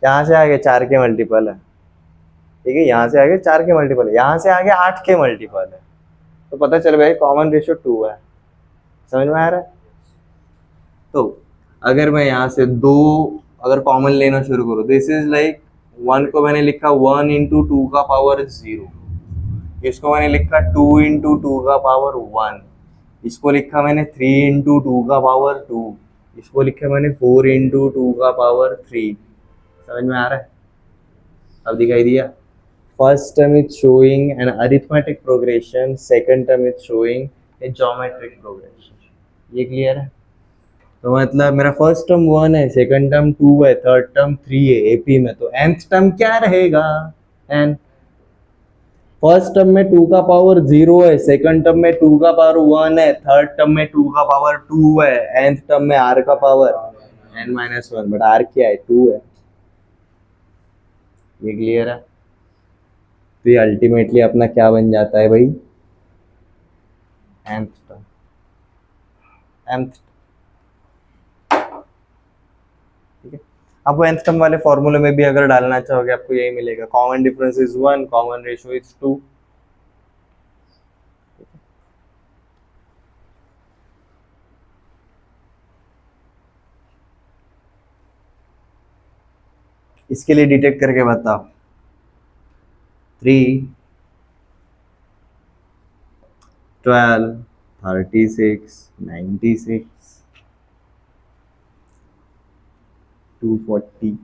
यहाँ से आगे 4 के मल्टीपल है, ठीक है, यहाँ से आगे 4 के मल्टीपल है, यहाँ से आगे 8 के मल्टीपल है, तो पता चल भाई कॉमन रेशियो 2 है। समझ में आ रहा है? तो अगर मैं यहाँ से दो अगर कॉमन लेना शुरू करूँ, दिस इज लाइक 1 को मैंने लिखा 1 इंटू टू का पावर 0, इसको मैंने लिखा 2 इंटू टू का पावर 1, इसको लिखा मैंने 3 इंटू टू का पावर 2, इसको लिखा मैंने 4 इंटू टू का पावर 3। समझ में आ रहा है? अब दिखाई दिया? First term is showing an arithmetic progression, second term is showing a geometric progression. ये क्लियर है? तो मतलब मेरा फर्स्ट टर्म 1 है, सेकंड टर्म 2 है, थर्ड टर्म 3 है एपी में, तो nth टर्म क्या रहेगा? n। फर्स्ट टर्म में 2 का पावर 0 है, सेकंड टर्म में 2 का पावर 1 है, थर्ड टर्म में 2 का पावर 2 है, nth टर्म में r का power n minus 1, but r क्या है? 2 है। ये क्लियर है? तो ये अल्टीमेटली अपना क्या बन जाता है भाई? nth term. nth, ठीक है। आपको nth टर्म वाले फॉर्मूले में भी अगर डालना चाहोगे आपको यही मिलेगा, common difference is 1, common ratio is 2। इसके लिए डिटेक्ट करके बताओ। 3, 12, 36, 96, 240।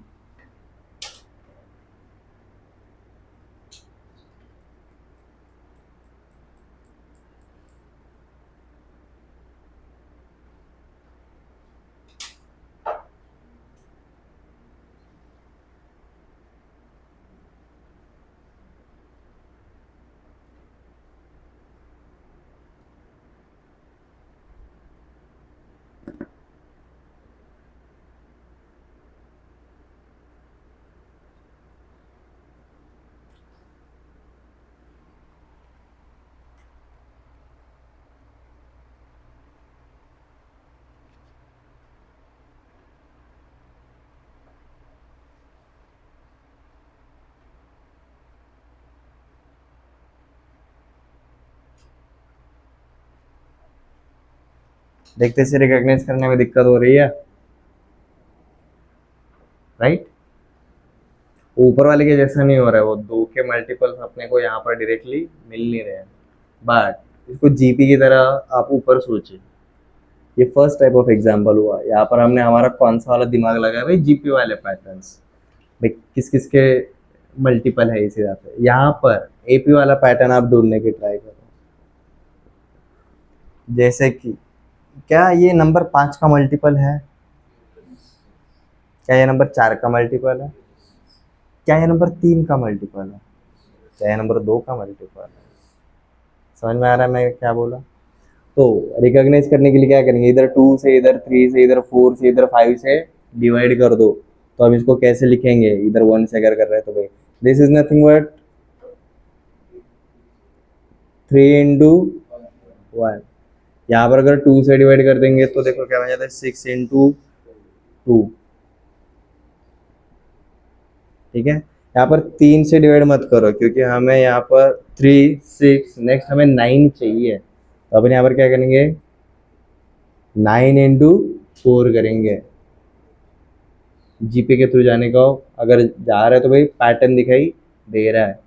देखते से रिकॉग्नाइज करने में दिक्कत हो रही है, राइट? ऊपर वाले के जैसा नहीं हो रहा है, वो 2 के मल्टीपल्स अपने को यहाँ पर डायरेक्टली मिल नहीं रहे हैं, बट इसको जीपी की तरह आप ऊपर सोचिए। ये फर्स्ट टाइप ऑफ एग्जांपल हुआ, यहाँ पर हमने हमारा कौन सा वाला दिमाग लगाया भाई? जीपी वाले पैटर्न्स। भाई किस किस के मल्टीपल है इस हिसाब से। यहाँ पर एपी वाला पैटर्न आप ढूंढने की ट्राई करो, जैसे कि क्या ये नंबर 5 का मल्टीपल है? क्या ये नंबर 4 का मल्टीपल है? क्या ये नंबर 3 का मल्टीपल है? क्या ये नंबर 2 का मल्टीपल है? समझ में आ रहा है मैं क्या बोला? तो रिकॉग्नाइज करने के लिए क्या करेंगे, इधर 2 से, इधर 3 से, इधर 4 से, इधर 5 से डिवाइड कर दो। तो हम इसको कैसे लिखेंगे? इधर 1 से अगर कर रहे हैं तो भाई this is nothing but 3 into 1। यहाँ पर अगर 2 से डिवाइड कर देंगे तो देखो क्या बन जाता है? 6 इंटू 2। ठीक है, यहाँ पर 3 से डिवाइड मत करो क्योंकि हमें यहाँ पर 3, 6, नेक्स्ट हमें 9 चाहिए, तो अपन यहाँ पर क्या करेंगे? 9 इंटू 4 करेंगे। जीपे के थ्रू जाने का अगर जा रहा है तो भाई पैटर्न दिखाई दे रहा है,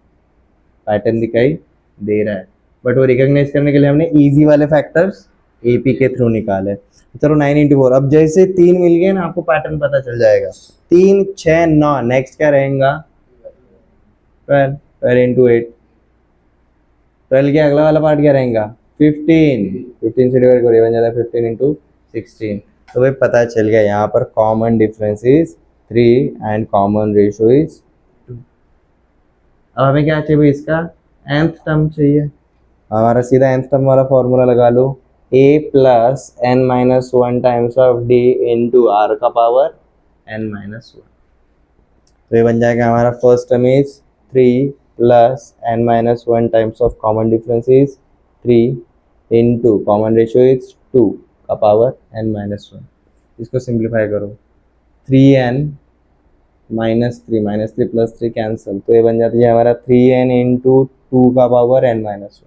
पैटर्न दिखाई दे रहा है, बट वो रिकॉग्नाइज करने के लिए हमने इजी वाले फैक्टर्स एपी के थ्रू निकाले। चलो 9 इंटू 4, अब जैसे 3 मिल गए ना आपको पैटर्न पता चल जाएगा। 3, 6, 9, नेक्स्ट क्या रहेगा? 12, 12 इंटू 8, 12 के अगला वाला पार्ट क्या रहेगा? 15, 15 से डिवाइड करिए बन जाता है 15 इंटू 16। तो भाई पता चल गया यहाँ पर common difference is 3 and common ratio is 2। अब हमें क्या चाहिए भाई? इसका nth टर्म चाहिए। हमारा सीधा nth टर्म वाला फॉर्मूला लगा लो, a plus n minus 1 times of d into R का पावर n माइनस 1। तो ये बन जाएगा हमारा first term is 3 plus n minus 1 times of common difference is 3 into common ratio is 2 का पावर n माइनस 1। इसको सिंप्लीफाई करो, 3n -3 plus 3 cancel, तो ये बन जाती है हमारा 3n इंटू 2 का पावर n-1।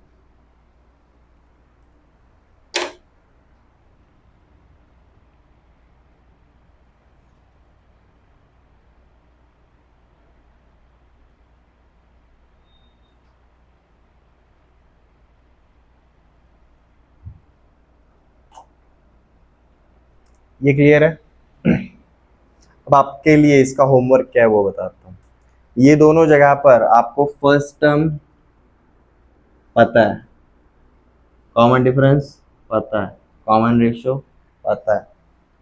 ये क्लियर है? अब आपके लिए इसका होमवर्क क्या है वो बताता हूँ। ये दोनों जगह पर आपको फर्स्ट टर्म पता है, कॉमन डिफरेंस पता है, कॉमन रेशियो पता है,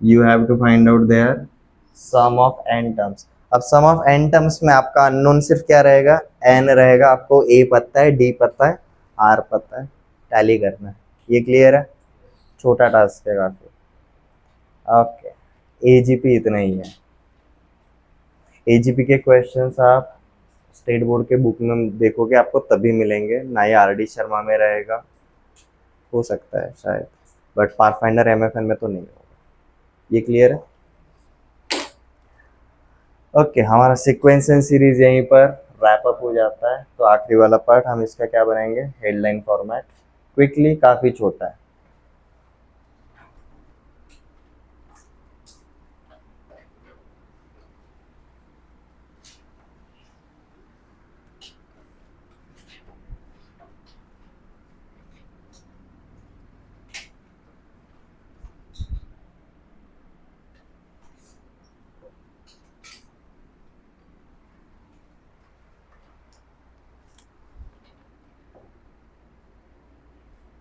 you have to find out their sum of N terms. अब सम ऑफ एन टर्म्स में आपका अननोन सिर्फ क्या रहेगा, एन रहेगा। आपको ए पता है, डी पता है, आर पता है, टैली करना है। ये क्लियर है? छोटा टास्क है काफी। ओके, एजीपी इतना ही है। एजीपी के क्वेश्चंस आप स्टेट बोर्ड के बुक में देखोगे, आपको तभी मिलेंगे, ना ये आर डी शर्मा में रहेगा, हो सकता है शायद, बट पाथफाइंडर एमएफएन में तो नहीं होगा। ये क्लियर है? ओके, हमारा सीक्वेंस एंड सीरीज यहीं पर रैप अप हो जाता है। तो आखिरी वाला पार्ट हम इसका क्या बनाएंगे, हेडलाइन फॉर्मेट, क्विकली, काफी छोटा है।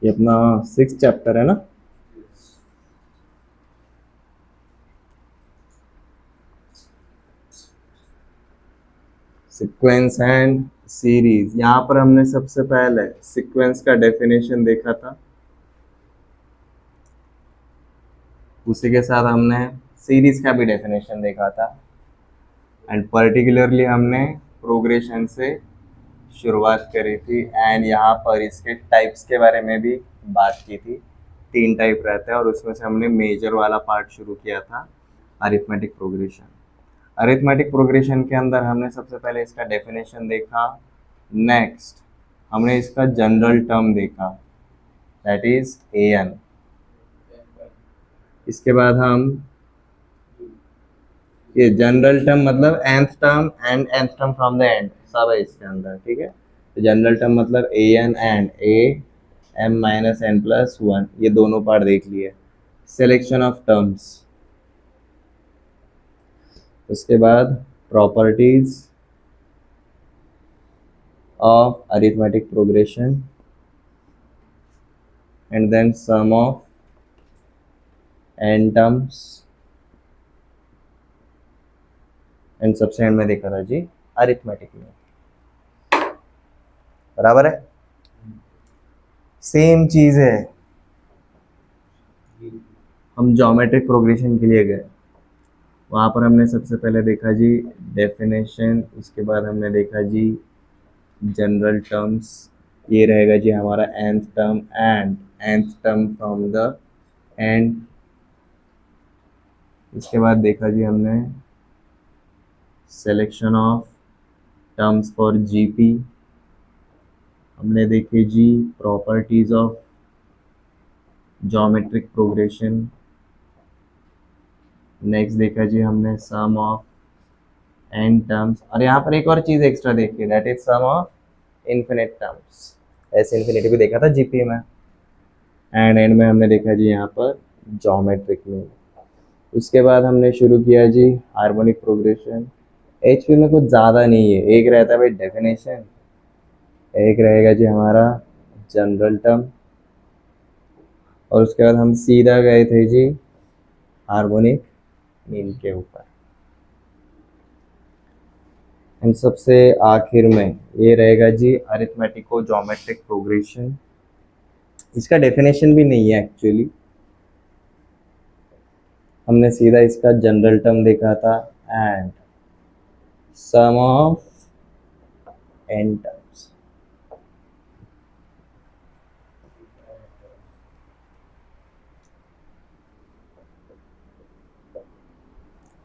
ये अपना 6th चैप्टर है ना? Sequence and series. यहाँ पर हमने सबसे पहले सीक्वेंस का डेफिनेशन देखा था, उसी के साथ हमने सीरीज का भी डेफिनेशन देखा था, एंड पर्टिकुलरली हमने प्रोग्रेशन से शुरुआत करी थी, एंड यहाँ पर इसके टाइप्स के बारे में भी बात की थी। 3 टाइप रहते हैं और उसमें से हमने मेजर वाला पार्ट शुरू किया था, अरिथमेटिक प्रोग्रेशन। अरिथमेटिक प्रोग्रेशन के अंदर हमने सबसे पहले इसका डेफिनेशन देखा, नेक्स्ट हमने इसका जनरल टर्म देखा, दैट इज एन। इसके बाद हम ये जनरल टर्म मतलब nth term and nth term from the and सब है इसके अंदर, ठीक है। तो जनरल टर्म मतलब A N and A M minus N plus one, ये दोनों पार्ट देख लिए। सिलेक्शन ऑफ टर्म्स, उसके बाद properties of arithmetic progression, and then sum of N terms, and सबसे एंड में देखा था जी अरिथमेटिक में। बराबर है? सेम चीज है। हम ज्योमेट्रिक प्रोग्रेशन के लिए गए, वहाँ पर हमने सबसे पहले देखा जी डेफिनेशन, उसके बाद हमने देखा जी जनरल टर्म्स, ये रहेगा जी हमारा nth term and nth term from the end. इसके बाद देखा जी हमने selection of terms for GP, हमने देखे जी properties of geometric progression, next देखा जी हमने सम ऑफ एन टर्म्स, और यहाँ पर एक और चीज एक्स्ट्रा देखी, that is sum of infinite terms. ऐसे इन्फिनिटी भी देखा था जीपी में, एंड एंड में हमने देखा जी यहाँ पर ज्योमेट्रिक में। उसके बाद हमने शुरू किया जी हार्मोनिक प्रोग्रेशन। एचपी में कुछ ज़्यादा नहीं है, एक रहता है भाई डेफिनेशन, एक रहेगा जी हमारा जनरल टर्म, और उसके बाद हम सीधा गए थे जी हार्मोनिक मीन के ऊपर। एंड सबसे आखिर में ये रहेगा जी अरिथमेटिको ज्योमेट्रिक प्रोग्रेशन। इसका डेफिनेशन भी नहीं है एक्चुअली, हमने सीधा इसका जनरल टर्म देखा था and sum of N terms.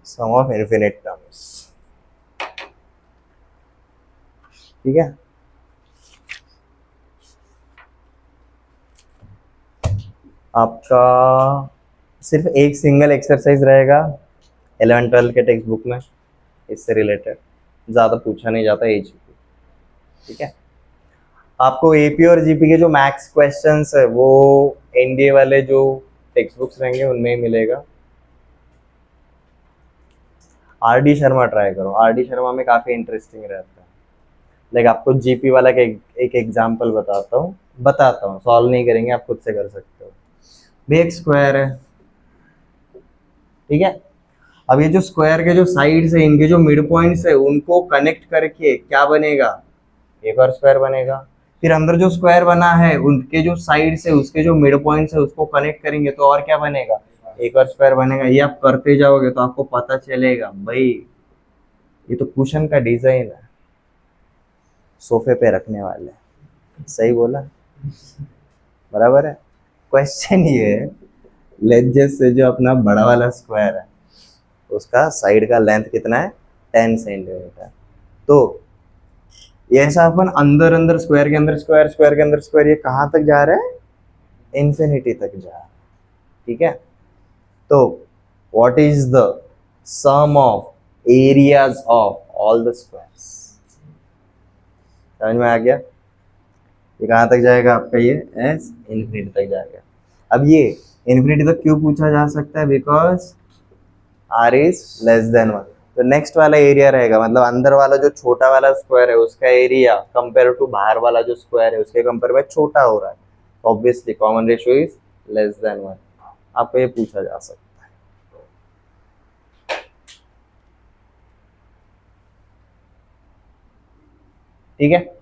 Sum of infinite terms, ठीक है। आपका सिर्फ एक सिंगल एक्सरसाइज रहेगा 11-12 के टेक्स्ट बुक में इससे रिलेटेड, ज़्यादा पूछा नहीं जाता एजीपी, ठीक है। आपको एपी और जीपी के जो मैथ्स क्वेश्चंस है वो एनडीए वाले जो टेक्स्ट बुक्स रहेंगे उनमें ही मिलेगा। आर डी शर्मा ट्राई करो, आर डी शर्मा में काफ़ी इंटरेस्टिंग रहता है। लाइक आपको जीपी वाला का एक एग्जाम्पल बताता हूँ, सॉल्व नहीं करेंगे, आप खुद से कर सकते हो। भी एक स्क्वायर है, ठीक है। अब ये जो स्क्वायर के जो साइड्स है, इनके जो मिड पॉइंट्स है, उनको कनेक्ट करके क्या बनेगा, एक और स्क्वायर बनेगा। फिर अंदर जो स्क्वायर बना है उनके जो साइड्स है, उसके जो मिड पॉइंट्स है, उसको कनेक्ट करेंगे तो और क्या बनेगा, एक और स्क्वायर बनेगा। ये आप करते जाओगे तो आपको पता चलेगा भाई ये तो कुशन का डिजाइन है, सोफे पे रखने वाले। सही बोला, बराबर है। क्वेश्चन ये है, लेंथ से जो अपना बड़ा वाला स्क्वायर है उसका साइड का लेंथ कितना है, 10 सेंटीमीटर। तो ये ऐसा अपन अंदर अंदर स्क्वायर के अंदर स्क्वायर, स्क्वायर के अंदर स्क्वायर, ये कहाँ तक जा रहा है, इन्फिनिटी तक जा रहा है, ठीक है। तो what is the sum of areas of all the squares, समझ में आ गया। ये कहाँ तक जाएगा आपका, ये एस इन्फिनिटी तक जाएगा। अब ये इन्फिनिटी तक क्यों पूछा जा सकता है, because R is less than 1। तो नेक्स्ट वाला एरिया रहेगा, मतलब अंदर वाला जो छोटा वाला स्क्वायर है उसका एरिया कंपेयर टू बाहर वाला जो स्क्वायर है उसके कंपेयर में छोटा हो रहा है, obviously common ratio is less than 1। आपको ये पूछा जा सकता है, ठीक है।